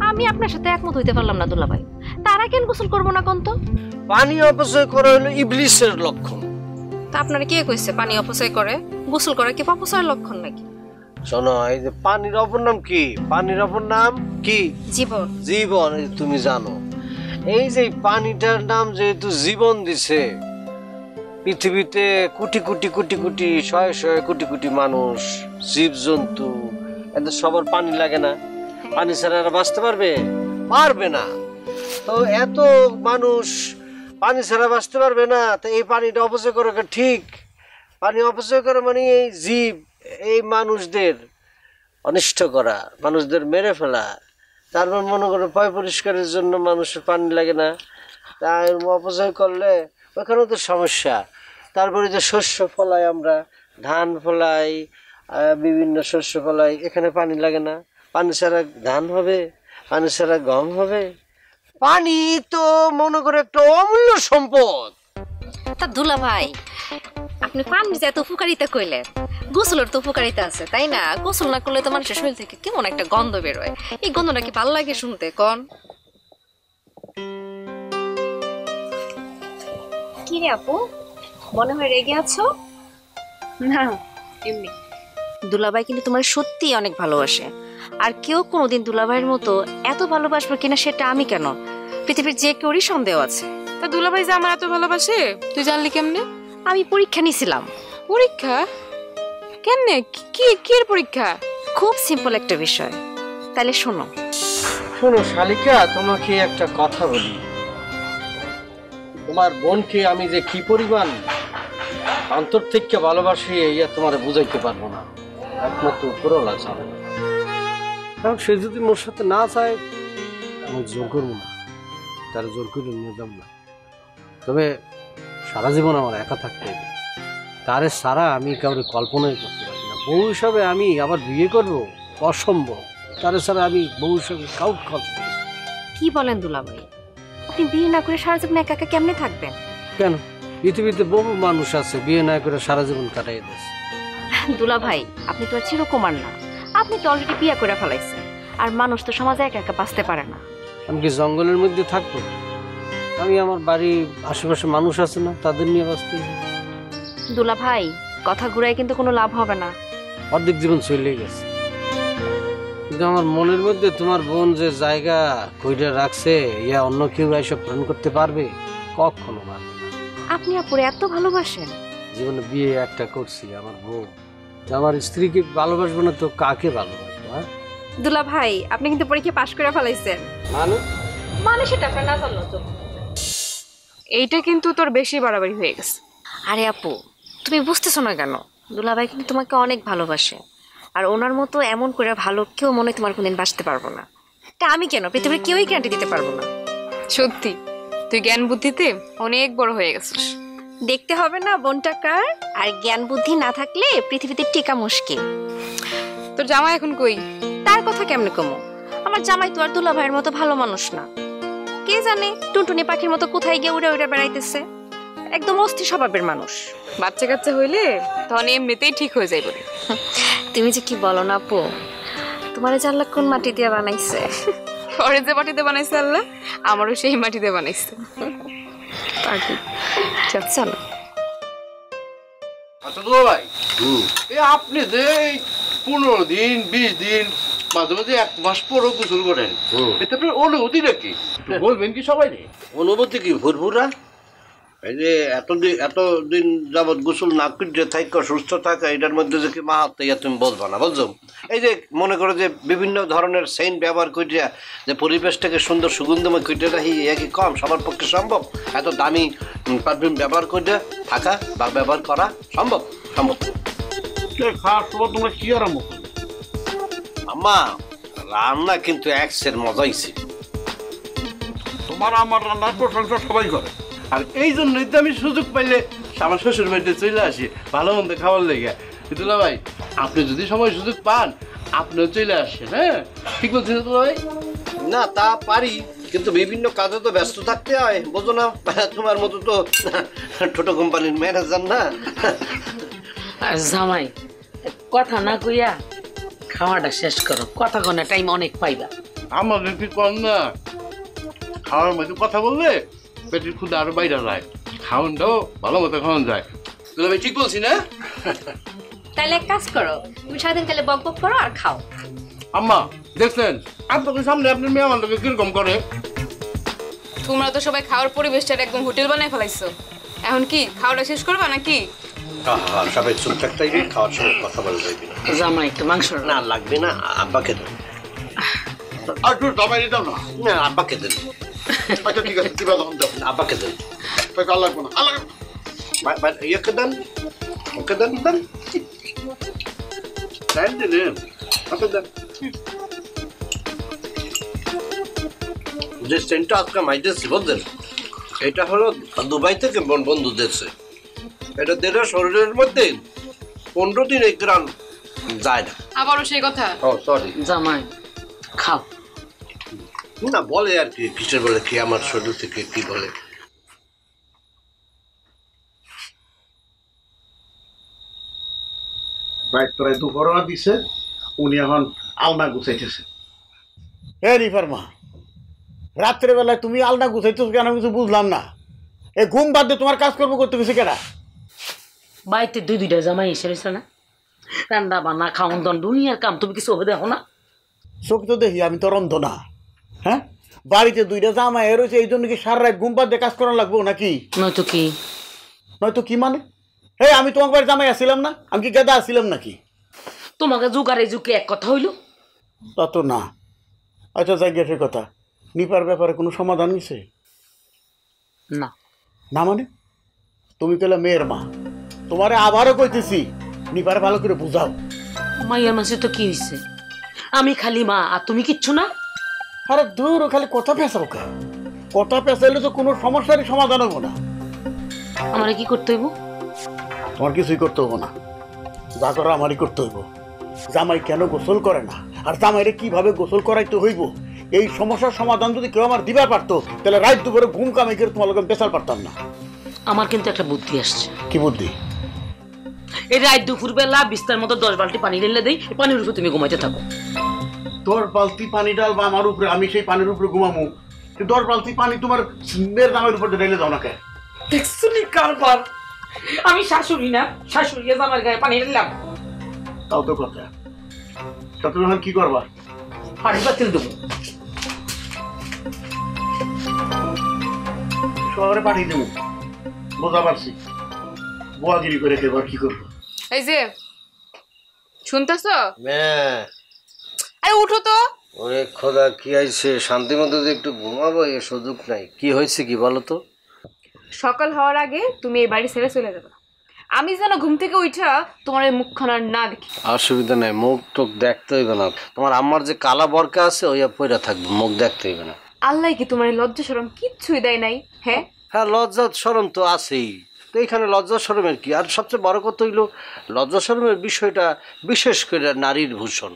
আমি আপনার সাথে একমত হইতে পারলাম না দুলাভাই, তারা কেন গোসল করবো না কোন? তো পানি অপচয় করা হলো ইবলিসের লক্ষণ। তা আপনারা কে কইছে পানি অপচয় করে? গোসল করা কি অপচয়ের লক্ষণ নাকি? শোনো, এই যে পানির অপর নাম কি? পানির অপর নাম কি? জীবন। জীবন, তুমি জানো। এই যে পানিটার নাম যেহেতু জীবন দিছে, পৃথিবীতে কোটি কোটি কোটি কোটি শয়ে শয়ে কোটি কোটি মানুষ, জীবজন্তু, এদের সবার পানি লাগে না? পানি ছাড়া এরা বাঁচতে পারবে? পারবে না। তো এত মানুষ পানি ছাড়া বাঁচতে পারবে না, তো এই পানিটা অপচয় করা ঠিক? পানি অপচয় করা মানে এই জীব, এই মানুষদের অনিষ্ট করা, মানুষদের মেরে ফেলা। তারপর মনে করো পয় পরিষ্কারের জন্য মানুষের পানি লাগে না, তাই অপচয় করলে ওখানেও তো সমস্যা। তারপরে যে শস্য ফলাই, আমরা ধান ফলাই, বিভিন্ন শস্য ফলাই, এখানে পানি লাগে না? পানি ছাড়া ধান হবে? পানি ছাড়া গম হবে? পানি তো মনে করে একটা অমূল্য সম্পদ। তা দুলাভাই আপনি পানির যে এত উপকারিতা কইলেন, গোসলের তো উপকারিতা আছে তাই না? গোসল না করলে তো মানুষের শরীর থেকে কেমন একটা গন্ধ বেরোয়, এই গন্ধটা কি ভালো লাগে শুনতে কোন? কি রে আপু, মনে হয় রেগে আছো? না এমনি। দুলাভাই কিন্তু তোমার সত্যি অনেক ভালোবাসে, আর কেউ কোনোদিন দুলাভাইয়ের মতো এত ভালোবাসবে কিনা সেটা আমি কেন, পৃথিবীর যে কেউরই সন্দেহ আছে। তা দুলাভাই যে আমার এত ভালোবাসে তুই জানলি কেমনে? আমি পরীক্ষা নিয়েছিলাম। পরীক্ষা? কেমনে? কি কি পরীক্ষা? খুব সিম্পল একটা বিষয়, তাহলে শোনো। শোনো শালিকা, তোমাকে একটা কথা বলি, তোমার বোনকে আমি যে কি পরিমাণ অন্তর থেকে ভালোবাসি ইয়া তোমার বুঝাইতে পারবো না, একমাত্র উপরওয়ালা জানে। কারণ সে যদি মোর সাথে না চায় আমি জোর করবো না, তার জোর করে নিয়ে যাব না। তবে সারা জীবন আমার একা থাকতে হবে, তারে সারা আমি কাউরে কল্পনাই করতে পারি না। বউ হিসাবে আমি আবার বিয়ে করবো অসম্ভব, তারে ছাড়া আমি বউ হিসাবে কাউকে কল্পনা। কি বলেন দুলাভাই, আপনি বিয়ে না করে সারা জীবন একা একা কেমনে থাকবেন? কেন? পৃথিবীতে বহু মানুষ আছে বিয়ে না করে সারা জীবন কাটাই দিয়েছে। দুলাভাই আপনি তো আর চিরকুমার না, আপনি তো অলরেডি বিয়ে করে ফেলাইছেন, আর মানুষ তো সমাজে একা একা বাঁচতে পারে না। আমি কি জঙ্গলের মধ্যে থাকবো? আমি আমার বাড়ির আশেপাশে মানুষ আছে না, তাদের নিয়ে বাঁচতে। দুলাভাই কথা ঘুরাই কিন্তু কোনো লাভ হবে না, অর্ধেক জীবন চলে গেছে। কিন্তু আমার মনের মধ্যে তোমার বোন যে জায়গা কইরা রাখছে, ইয়া অন্য কেউ এসব পূরণ করতে পারবে? কখনো পারবে না। আপনি আপুরে এত ভালোবাসেন? জীবনে বিয়ে একটা করছি, আমার বোন, আমার স্ত্রীকে ভালোবাসবো না তো কাকে ভালোবাসবো? হ্যাঁ দুলাভাই আপনি কিন্তু পরীক্ষা পাশ করে ফেলাইছেন। মানে সেটা আপনার না জানলো তো। এইটা কিন্তু তোর বেশি বাড়াবাড়ি হয়ে গেছে। আরে আপু তুমি বুঝতেছো না কেন? দুলাভাই কিন্তু তোমাকে অনেক ভালোবাসে, আর ওনার মতো এমন করে ভালো কেউ মনে তোমার কোনদিন বাঁচতে পারবো না। তা আমি কেন, পৃথিবীর কেউই গ্যারান্টি দিতে পারবো না। সত্যি তুই জ্ঞান বুদ্ধিতে অনেক বড় হয়ে গেছিস। দেখতে হবে না বোনটা কার, আর জ্ঞান বুদ্ধি না থাকলে পৃথিবীতে টিকা মুশকিল। তোর জামাই এখন কই? তার কথা কেমনে কমো? আমার জামাই তো আর দুলা ভাইয়ের মতো ভালো মানুষ না। কে জানে টুনটুনি পাখির মতো কোথায় গিয়ে উড়ে উড়ে বেড়াইতেছে। একদম অস্থির স্বভাবের মানুষ। বাচ্চা কাচ্চা হইলে তখন এমনিতেই ঠিক হয়ে যাইব। তুমি যে কি বলো না আপু, তোমার জানলা কোন মাটি দিয়ে বানাইছে? পরে যে মাটিতে বানাইছে আল্লাহ, আমারও সেই মাটিতে বানাইছে। চলো। আচ্ছা দুলা ভাই, এই আপনি যে 15 দিন 20 দিন মাঝে মাঝে 1 মাস পরও গোসল করেন, এতে আপনার অনুভূতিটা কি বলবেন কি সবাই? অনুভূতি কি ভুরভুরা? এই যে এতদিন যাবৎ গোসল না করে থাকা সুস্থ থাকা, এটার মধ্যে যে কি মাহাত্ম ইয়া তুমি বলবো না, বুঝছো? এই যে মনে করো যে বিভিন্ন ধরনের সেন্ট ব্যবহার করিয়া যে পরিবেশটাকে সুন্দর সুগন্ধময় করে রাখি, এ কি কম সবার পক্ষে সম্ভব? এত দামি পারফিউম ব্যবহার করে থাকা বা ব্যবহার করা সম্ভব? সম্ভব। খাওয়ার সময় তোমরা কি আরম্ভ? আম্মা রান্না কিন্তু এক্সের মজাইছে। তোমার আমার রান্নার প্রশংসা সবাই করে, আর এই জন্যই তো আমি সুযোগ পাইলে আমার শ্বশুর বাড়িতে চলে আসি ভালো মন্দ খাবার লেগে। দুলা ভাই, আপনি যদি সময় সুযোগ পান আপনিও চলে আসেন। হ্যাঁ, ঠিক বলছেন দুলা ভাই? না তা পারি, কিন্তু বিভিন্ন কাজে তো ব্যস্ত থাকতে হয়, বোঝো না? তোমার মতো তো ছোট কোম্পানির ম্যানেজার না। আর জামাই কথা না কইয়া খাওয়াটা শেষ করো, কথা কনে টাইম অনেক পাইবা। আমাকে কি কর না, খাওয়ার মধ্যে কথা বললে পেটের ক্ষুদা আরো বাইরে যায়, খাওয়ানটাও ভালো মতো খাওয়ান যায়। দুলা ভাই ঠিক বলছি না? তাহলে এক কাজ করো, তুমি সারাদিন তাহলে বক বক করো আর খাও। আম্মা দেখছেন আপনাদের সামনে আপনার মেয়ে আমাদেরকে কিরকম করে? তোমরা তো সবাই খাওয়ার পরিবেশটা একদম হোটেল বানাই ফেলাইছো। এখন কি খাওয়াটা শেষ করবা নাকি? সবাই চুপ থাকতে খাওয়ার সময় কথা বলা যাবে না। জামাই একটু মাংস না লাগবে না, আব্বাকে দেন। আর একটু সবাই দিতাম না? না আব্বাকে দেন। আচ্ছা ঠিক আছে, দিবা তখন দেব। আব্বাকে দেন। আর লাগবে না, আর লাগবে না। ইয়েকে দেন, ওকে দেন, দেন দিলেন। আচ্ছা দেন। যে সেন্টটা আজকে মাইতেছি বলছেন, এটা হলো দুবাই থেকে বন্ধু দিচ্ছে। এটা দেড় শরীরের মধ্যে 15 দিন এই গ্রাম যায় না। আবারও সেই কথা? ও সরি জামাই খাও না, বলে আর কি, কিসের বলে কি আমার শরীর থেকে কি বলে। প্রায় দুপুরও দিছে, উনি এখন আলনা গুছাইতেছে। হ্যাঁ রিফার মা, রাত্রেবেলায় তুমি আলনা গুছাইতেছো কেন কিছু বুঝলাম না। এই ঘুম বাদ দিয়ে তোমার কাজ করবো করতে গেছে কেনা? বাড়িতে দুইটা জামাই এসে রয়েছে না, রান্না বান্না খাওয়ান দাওয়ান দুনিয়ার কাম, তুমি কিছু হবে দেখো না? চোখ তো দেখি, আমি তো অন্ধ না। হ্যাঁ, বাড়িতে 2টা জামাই রয়েছে, এই জন্য কি সারা রাত ঘুম বাদ দিয়ে কাজ করা লাগবো নাকি? নয়তো কি? নয়তো কি মানে? হে, আমি তোমার বাড়ি জামাই আসছিলাম না? আমি কি গেদা আসছিলাম নাকি? তোমাকে যুগারে যুগে এক কথা হইল? তা তো না। আচ্ছা যাই গেছে কথা, নিপার ব্যাপারে কোনো সমাধান হয়েছে? না। না মানে? তুমি কেলা মেয়ের মা, তোমারে আবারও কইতেছি নিপারে ভালো করে বুঝাও। মাইয়ার মাসে তো কি হয়েছে? আমি খালি মা আর তুমি কিচ্ছু না। আরে দূর, খালি কথা পেঁচাও কে? কথা পেঁচাইলে তো কোনো সমস্যারই সমাধান হবো না। আমারে কি করতে হইব? তোমার কিছুই করতে হবো না, যা করো আমারই করতে হইব। জামাই কেন গোসল করে না আর জামাইরে কিভাবে গোসল করাইতে হইব, এই সমস্যার সমাধান যদি কেউ আমার দিবার পারতো, তাহলে রাত দুপুরে ঘুম কামাই করে তোমার লোক বেচার পারতাম না। আমার কিন্তু একটা বুদ্ধি আসছে। কি বুদ্ধি? এই রাত দুপুর বেলা বিস্তার মতো 10 বালতি পানি ঢেলে দেই, পানির উপরে তুমি ঘুমাইতে থাকো। 10 বালতি পানি ডালবা আমার উপরে, আমি সেই পানির উপরে ঘুমামু? 10 বালতি পানি তোমার মেয়ের নামের উপরে ঢেলে দাও না কে? দেখছুনি কারবার? আমি শাশুড়ি না, শাশুড়ি জামার গায়ে পানি ঢেললাম। তাও তো কথা। তা তুমি এখন কি করবা? পানি বাতিল দেবো। শহরে পাঠিয়ে দেবো, বোঝা পারছি। বোয়াগিরি করে এবার কি করবো? এই যে শুনতেছো? হ্যাঁ। আরে উঠো তো। ওরে খোদা, কি আইছে? শান্তি মতো যে একটু ঘুমাবো এ সুযোগ নাই। কি হয়েছে কি বলো তো? সকাল হওয়ার আগে তুমি এই বাড়ি ছেড়ে চলে যাবে। আমি যেন ঘুম থেকে উঠা তোমার এই মুখখানা না দেখি। অসুবিধা নাই, মুখ টুক দেখতে হইবে না। তোমার আম্মার যে কালা বরকা আছে ওইয়া পইরা থাকবে, মুখ দেখতে হইবে না। আল্লাহ কি তোমার লজ্জা শরম কিচ্ছুই দেয় নাই? হ্যাঁ হ্যাঁ, লজ্জা শরম তো আছেই। তো এখানে লজ্জা শরমের কি? আর সবচেয়ে বড় কথা হইল লজ্জা শরমের বিষয়টা বিশেষ করে নারীর ভূষণ।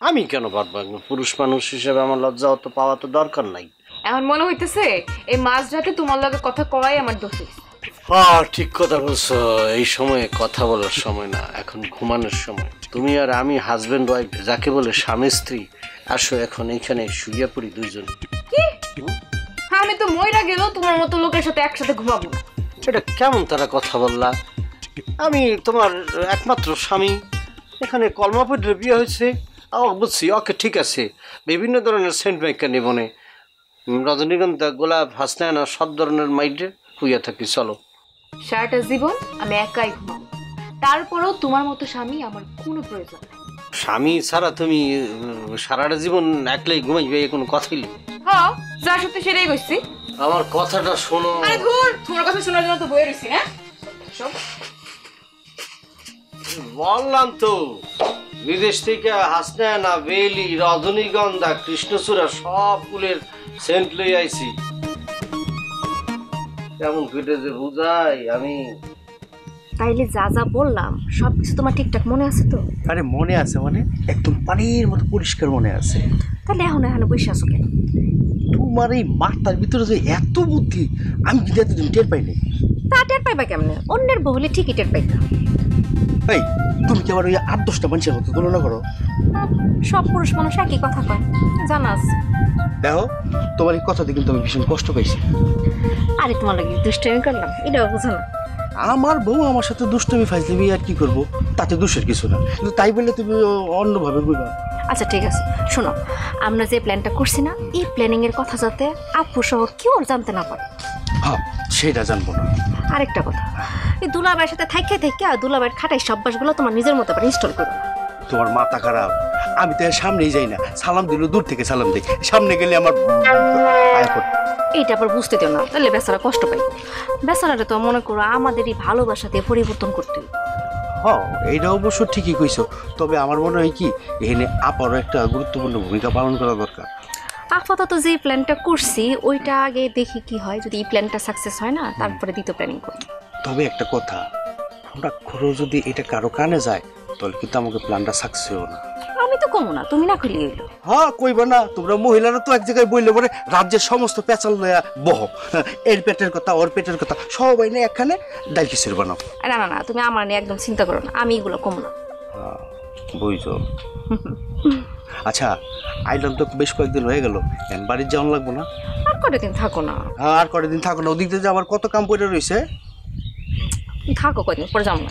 আমি কেন পারবো? একজন পুরুষ মানুষ হিসেবে আমার লজ্জা অত পাওয়া তো দরকার নাই। এখন মনে হইতেছে এই মাঝরাতে তোমার লগে কথা কওয়াই আমার দোষ। ঠিক কথা বলছো। এই সময়ে কথা বলার সময় না, এখন ঘুমানোর সময়। তুমি আর আমি হাজবেন্ড ওয়াইফ, যাকে বলে স্বামী স্ত্রী, আসো এখন এইখানে শুইয়া পড়ি দুইজন। কি? আমি তো মইরা গেল তোমার মতো লোকের সাথে একসাথে ঘুমাবো না। সেটা কেমন তারা কথা বললা? আমি তোমার একমাত্র স্বামী, এখানে কলমাপুরের বিয়ে হয়েছে। বুঝছি, ওকে ঠিক আছে। বিভিন্ন ধরনের সেন্ট মেকার নিবনে, রজনীগন্ধা, গোলাপ, হাসনায়না, সব ধরনের মাইডে হইয়া থাকি। চলো। সারাটা জীবন আমি একাই ঘুমাবো, তারপরেও তোমার মতো স্বামী আমার কোনো প্রয়োজন নেই। স্বামী ছাড়া তুমি সারাটা জীবন একলাই ঘুমাইবে, কোনো কথাই নেই। হ্যাঁ, যা সত্যি সেটাই কইছি। আমার কথাটা শোনো। আরে ধুর, তোমার কথা শোনার জন্য তো বইয়ে রইছি। হ্যাঁ, বললাম তো, বিদেশ থেকে হাসনায়না, বেলি, রজনীগন্ধা, কৃষ্ণচূড়া সব ফুলের সেন্ট লই আইছি। কেমন কেটে যে বুঝাই আমি। তাইলে যা যা বললাম সব কিছু তোমার ঠিকঠাক মনে আছে তো? আরে মনে আছে মানে একদম পানির মতো পরিষ্কার মনে আছে। তাহলে এখন এখানে বসে আছো কেন? তোমার এই মাথার ভিতরে যে এত বুদ্ধি, আমি কিন্তু এতদিন টের পাইনি। তা টের পাইবা কেমনে? অন্যের বউ হলে ঠিকই টের পাইবা। এই তুমি কি আবার ওই 8-10টা মানুষের মতো তুলনা করো? সব পুরুষ মানুষ একই কথা কয়, জানাস। দেখো, তোমার এই কথাতে কিন্তু আমি ভীষণ কষ্ট পাইছি। আরে তোমার লাগে দুষ্টামি করলাম, এটাও বুঝো না? আমার বউ আমার সাথে দুষ্টমি ফাইজলামি আর কি করবো, তাতে দোষের কিছু না। কিন্তু তাই বলে তুমি অন্যভাবে বলবা। আচ্ছা ঠিক আছে, শোনো, আমরা যে প্ল্যানটা করছি না, এই প্ল্যানিং এর কথা যাতে আপু সহ কেউ জানতে না পারে। হ্যাঁ, সেটা জানবো না। আরেকটা কথা, এই দুলাভাইয়ের সাথে থাইকে থাইকে দুলাভাইয়ের খাটাই অভ্যাসগুলো তোমার নিজের মতো আবার ইনস্টল করো। তোমার মাথা খারাপ। আমি তো এর সামনেই যাই না, সালাম দিল দূর থেকে সালাম দিই, সামনে গেলে আমার এইটা আবার বুঝতে দিও না, তাহলে বেচারা কষ্ট পাই। বেচারাটা তো মনে করো আমাদের এই ভালোবাসা দিয়ে পরিবর্তন করতে হবে। হ্যাঁ, এইটা অবশ্য ঠিকই কইছো। তবে আমার মনে হয় কি, এখানে আপারও একটা গুরুত্বপূর্ণ ভূমিকা পালন করা দরকার। আপাতত যে প্ল্যানটা করছি ওইটা আগে দেখি কি হয়। যদি এই প্ল্যানটা সাকসেস হয় না, তারপরে দ্বিতীয় প্ল্যানিং করব। তবে একটা কথা, আমরা খরো যদি এটা কারো কানে যায়, তাহলে কিন্তু আমাকে প্ল্যানটা সাকসেস হবে না। আমি তো কমো না, তুমি না খুলে এলো। হ্যাঁ, কইবা না? তোমরা মহিলারা তো এক জায়গায় বইলে পরে রাজ্যের সমস্ত পেঁচাল লয়া বহ, এর পেটের কথা ওর পেটের কথা সবাই না একখানে ডাল খিচুড়ি বানাও। না না না, তুমি আমার নিয়ে একদম চিন্তা করো না, আমি এগুলো কমো না। বুঝছো? আচ্ছা, আইলাম তো বেশ কয়েকদিন হয়ে গেল, বাড়ির যাওয়ান লাগবো না? আর কতদিন থাকো না? হ্যাঁ, আর কতদিন থাকো না? ওদিক দিয়ে আমার কত কাম পড়ে রয়েছে। থাকো কদিন পরে যাও না।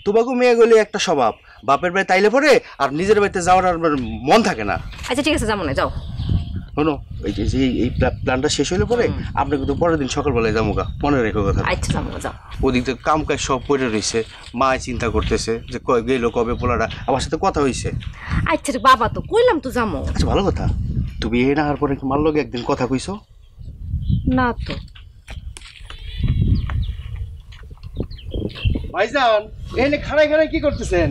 তোমাকে মেয়ে গেলে একটা স্বভাব, বাপের বাড়ি তাইলে পরে আর নিজের বাড়িতে যাওয়ার আর মন থাকে না। আচ্ছা ঠিক আছে, যাবো না, যাও। শোনো, এই প্ল্যানটা শেষ হলে পরে আপনি কিন্তু পরের দিন সকালবেলায় যাবো গা, মনে রেখো কথা। আচ্ছা যাবো, যাও। ওদিক থেকে কাম কাজ সব পড়ে রয়েছে, মা চিন্তা করতেছে যে গেলো কবে পোলাটা। আমার সাথে কথা হয়েছে। আচ্ছা রে বাবা, তো কইলাম তো যাবো। আচ্ছা, ভালো কথা। তুমি এ না আর পরে মার লগে একদিন কথা কইছো না? তো ভাইজান, এখানে খাড়াই খাড়াই কি করতেছেন?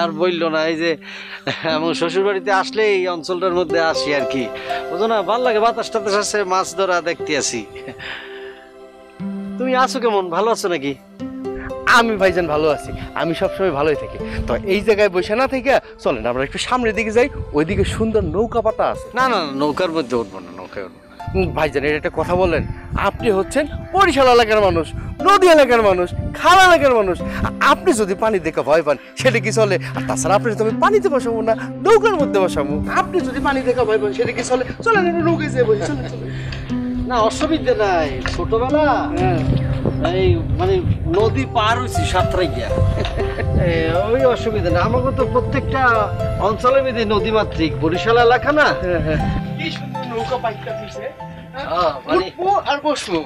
আর বললো না, এই যে আমার শ্বশুর বাড়িতে আসলে এই অঞ্চলটার মধ্যে আসি আর কি, বুঝো না, ভাল লাগে। বাতাস টাতাস আছে, মাছ ধরা দেখতে আসি। তুমি আছো কেমন? ভালো আছো নাকি? আমি ভাইজান ভালো আছি, আমি সবসময় ভালোই থাকি। তো এই জায়গায় বসে না থেকে চলেন আমরা একটু সামনের দিকে যাই, ওইদিকে সুন্দর নৌকা পাতা আছে। না না, নৌকার মধ্যে উঠবো না, নৌকায় উঠবো। ভাইজান, এটা একটা কথা বলেন, আপনি হচ্ছেন বরিশাল এলাকার মানুষ, নদী এলাকার মানুষ, খাল এলাকার মানুষ। আপনি যদি পানি দেখে ভয় পান সেটা কি চলে? আর তাছাড়া আপনি তো আমি পানিতে বসাবো না, নৌকার মধ্যে বসাবো। আপনি যদি পানি দেখে ভয় পান সেটা কি চলে? চলেন নৌকায় যাবো। না, অসুবিধা নাই। ছোটবেলা এই মানে নদী পার হয়েছি সাঁতরাই গিয়া, ওই অসুবিধা না। আমাকে তো প্রত্যেকটা অঞ্চলের মধ্যে নদী মাতৃক, বরিশাল এলাকা না। কি সুন্দর নৌকা পাইকা দিছে, মানে আর বসবো।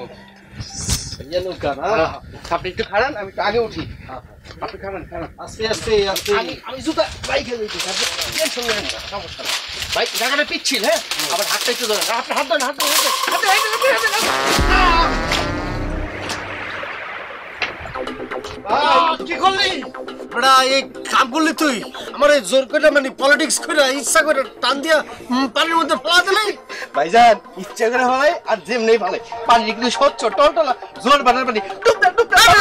নৌকা না, আপনি একটু খাড়ান, আমি একটু আগে উঠি। আপনি খাড়ান খাড়ান, আস্তে আস্তে আস্তে। আমি জুতা বাইকে যাইছি, টেনশন নেন না, সমস্যা নেই। বাইক জায়গাটা পিচ্ছিল, হ্যাঁ, আবার হাতটা একটু ধরেন। আপনি হাত ধরেন, হাত ধরেন, কি করলি? এই কাম করলি তুই? আমার জোর করে মানে পলিটিক্স করে ইচ্ছা করে টান দিয়া পানির মধ্যে ফেলা দিলি। ভাইজান ইচ্ছা করে ফেলাই আর যেমনি ফেলাই পানি কিন্তু স্বচ্ছ টলটলা জোর বানার পানি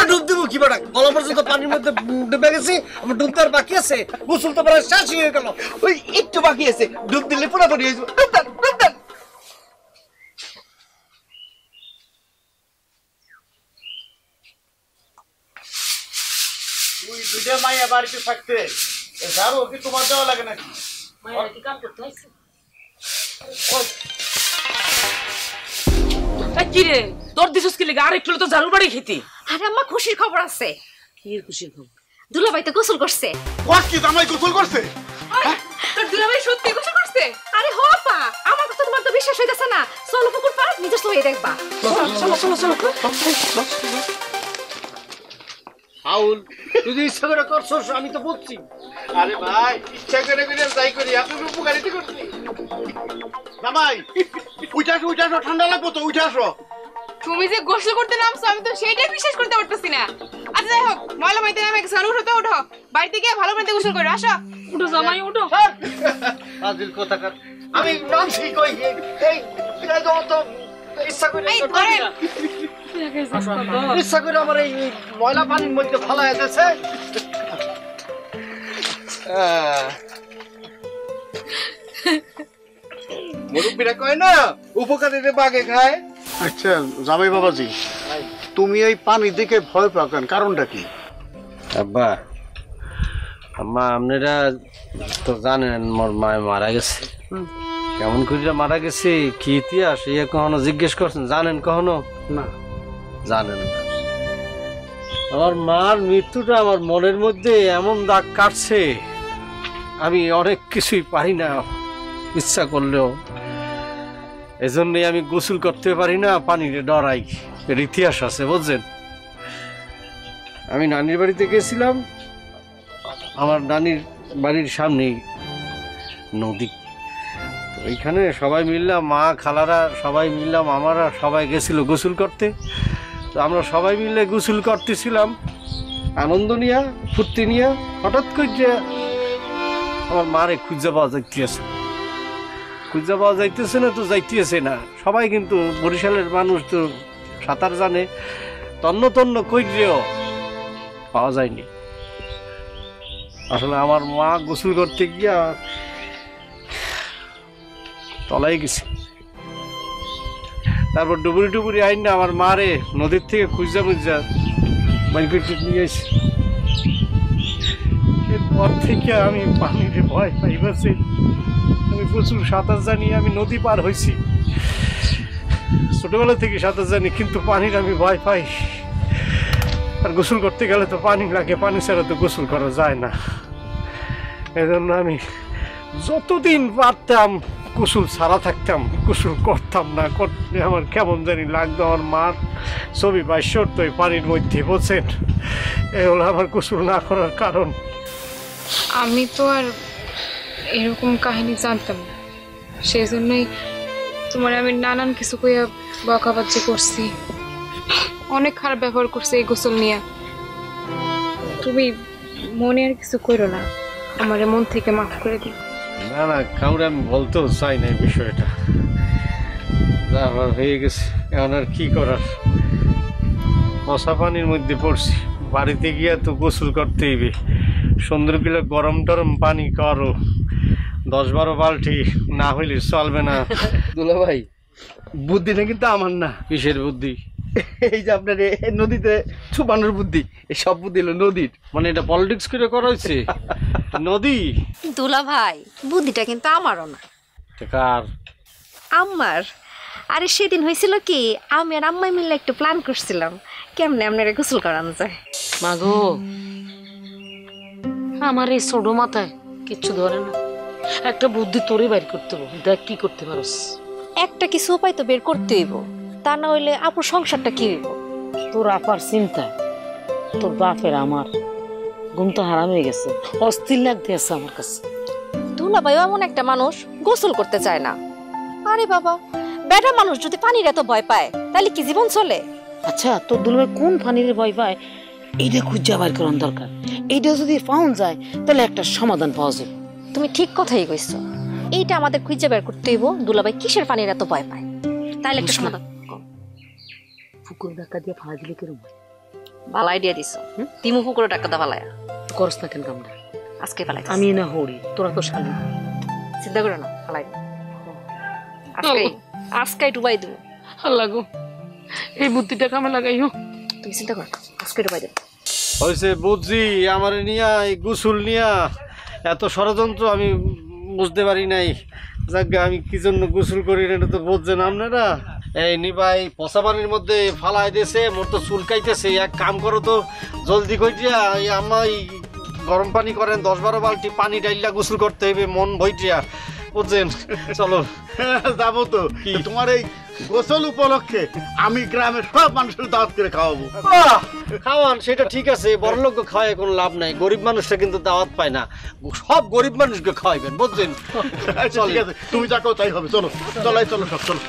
ডুব দিব কি বেটা গলা পর্যন্ত পানির মধ্যে ডুবে গেছি আমার ডুবতে আর বাকি আছে গোসল তো প্রায় শেষ হয়ে গেল ওই একটু বাকি আছে ডুব দিলে পুরোপুরি হয়ে যাবে ডুব দেন দুইটা মাইয়া বাড়িতে থাকতে যাবো কি তোমার দেওয়া লাগে নাকি মায়ের কি কাম করতে হইছে কি রে তোর দিছস কি লাগা আর একটু তো ঝাড়ু বাড়ি খেতি আরে আম্মা খুশির খবর আছে কি এর খুশি খবর দুলাভাই তো গোসল করছে ওয়াট কি জামাই গোসল করছে তোর দুলাভাই সত্যি গোসল করছে? আরে হ পা আমার কথা তোমার তো বিশ্বাস হইতাছে না চলো পুকুর পার নিজস্ব হয়ে দেখবা আউল তুই যে ইচ্ছা করে করছস আমি তো বুঝছি আরে ভাই ইচ্ছা করে করে যাই করি আপনি উপকারিতা করছি জামাই উঠে আসো ঠান্ডা লাগবো তো উঠে আসো তুমি যে গোসল করতে নামছো আমি তো সেইটাই বিশ্বাস করতে পারতেছি না। আচ্ছা যাই হোক ময়লা মাইতে নামে গেছে উঠো তো উঠো বাড়িতে গিয়ে ভালো পানিতে গোসল করো আসো উঠো জামাই উঠো আজিল কথাকার আমি নামছি কই এই তো ইচ্ছা করে এই ধরেন ইচ্ছা করে আমার এই ময়লা পানির মধ্যে ফালায় দিয়েছে মুরব্বীরা কয় না উপকারীরে বাগে খায় আচ্ছা জামাই বাবাজি তুমি এই পানি দিকে ভয় পাও কেন কারণটা কি আব্বা আম্মা আপনারা তো জানেন মোর মায় মারা গেছে কেমন করে মারা গেছে কি ইতিহাস ইয়ে কখনো জিজ্ঞেস করছেন জানেন কখনো না জানেন না আমার মার মৃত্যুটা আমার মনের মধ্যে এমন দাগ কাটছে আমি অনেক কিছুই পারি না ইচ্ছা করলেও এজন্যই আমি গোসল করতে পারি না পানিতে ডরাই এর ইতিহাস আছে বুঝছেন আমি নানির বাড়িতে গেছিলাম আমার নানির বাড়ির সামনেই নদী ওইখানে সবাই মিললাম মা খালারা সবাই মিললাম আমারা সবাই গেছিল গোসল করতে তো আমরা সবাই মিলে গোসল করতেছিলাম আনন্দ নিয়া ফুর্তি নিয়া হঠাৎ করে আমার মারে খুঁজে পাওয়া যাইতেছে খুঁজে পাওয়া যাইতেছে না তো যাইতেছে না সবাই কিন্তু বরিশালের মানুষ তো সাঁতার জানে তন্ন তন্ন কইরেও পাওয়া যায়নি আসলে আমার মা গোসল করতে গিয়া তলায় গেছে তারপর ডুবুরি টুবুরি আইন না আমার মারে নদীর থেকে খুঁজা মুজা মাইকেট নিয়ে এসে এরপর থেকে আমি পানির ভয় পাইবাছি আমি প্রচুর সাঁতার জানি আমি নদী পার হয়েছি ছোটবেলা থেকে সাঁতার জানি কিন্তু পানির আমি ভয় পাই আর গোসল করতে গেলে তো পানি লাগে পানি ছাড়া তো গোসল করা যায় না এজন্য আমি যতদিন পারতাম গোসল ছাড়া থাকতাম গোসল করতাম না করতে আমার কেমন জানি লাগতো আমার মার ছবি বাইশ্বর তো পানির মধ্যে বলছেন এ হলো আমার গোসল না করার কারণ আমি তো আর এরকম কাহিনী জানতাম না সেই জন্যই তোমার আমি নানান কিছু কইয়া বকাবাজি করছি অনেক খারাপ ব্যবহার করছে এই গোসল নিয়ে তুমি মনে আর কিছু করো না আমার মন থেকে মাফ করে দিও না না কাউরে আমি বলতেও চাই না এই বিষয়টা যা হয়ে গেছে এখন আর কি করার মশা পানির মধ্যে পড়ছি বাড়িতে গিয়া তো গোসল করতে হইবে সুন্দর করে গরম টরম পানি করো 10-12 বালতি না হইলে চলবে না দুলা ভাই বুদ্ধিটা কিন্তু আমার না কিসের বুদ্ধি এই যে আপনার নদীতে ছুপানোর বুদ্ধি এই সব বুদ্ধি হলো নদীর মানে এটা পলিটিক্স করে করা হয়েছে নদী দুলাভাই বুদ্ধিটা কিন্তু আমারও না কার আম্মার আরে সেদিন হয়েছিল কি আমি আর আম্মাই মিলে একটু প্ল্যান করছিলাম কেমনে আপনারা গোসল করানো যায় মাগো আমার এই ছোট মাথায় কিচ্ছু ধরে না একটা বুদ্ধি তোরে বাইর করতে হবে দেখ কি করতে পারস একটা কিছু উপায় তো বের করতে হইব তা না হইলে আপুর সংসারটা কি হইব তোর আপার চিন্তা তোর বাপের আমার ঘুম তো হারাম হয়ে গেছে অস্থির লাগতে আছে আমার কাছে দুলাভাই এমন একটা মানুষ গোসল করতে চায় না আরে বাবা বেটা মানুষ যদি পানির এত ভয় পায় তাহলে কি জীবন চলে আচ্ছা তোর দুলভাই কোন পানির ভয় পায় এইটা খুঁজে বাইর করার দরকার এইটা যদি পাওয়া যায় তাহলে একটা সমাধান পাওয়া যাবে তুমি ঠিক কথাই কইছো এইটা আমাদের খুঁজে বের করতে হইব দুলাভাই কিসের পানির এত ভয় পায়। তাইলে একটা সমাধান পুকুর ধাক্কা দিয়ে ফালা দিলে কিরম হয়? ভালো আইডিয়া দিছ। তিমু পুকুরে টাকা দা ভালায়া করস না কেন কামটা? আজকে ফেলাই আমি না হরি, তোরা তো শালি। চিন্তা করো না, ফেলাই আজকে আজকে ডুবাই দেবো। আল্লাহ গো, এই বুদ্ধিটা কামে লাগাইও। তুমি চিন্তা করো না, আজকে ডুবাই দেবো। হয়েছে বুঝছি, আমার নিয়া এই গোসল নিয়া এত ষড়যন্ত্র আমি বুঝতে পারি নাই। যাক, আমি কি জন্য গোসল করি না এটা তো বুঝছেন আপনারা। এই নিবাই পচা পানির মধ্যে ফালাই দিয়েছে, মোর তো চুলকাইতেছে। এক কাম করো তো জলদি কইটিয়া, এই আমার গরম পানি করেন 10-12 বালতি পানি ডাইলা গোসল করতে হইবে মন ভইটিয়া, বুঝছেন? চলো যাবো তো। তোমার এই গোসল উপলক্ষে আমি গ্রামের সব মানুষের দাওয়াত করে খাওয়াবো। খাওয়ান, সেটা ঠিক আছে, বড়লোক খাওয়ায় কোনো লাভ নাই, গরিব মানুষটা কিন্তু দাওয়াত পায় না। সব গরিব মানুষকে খাওয়াইবেন, বুঝছেন? ঠিক আছে, তুমি যা কও তাই হবে। চলো চলো চলো সব চলো।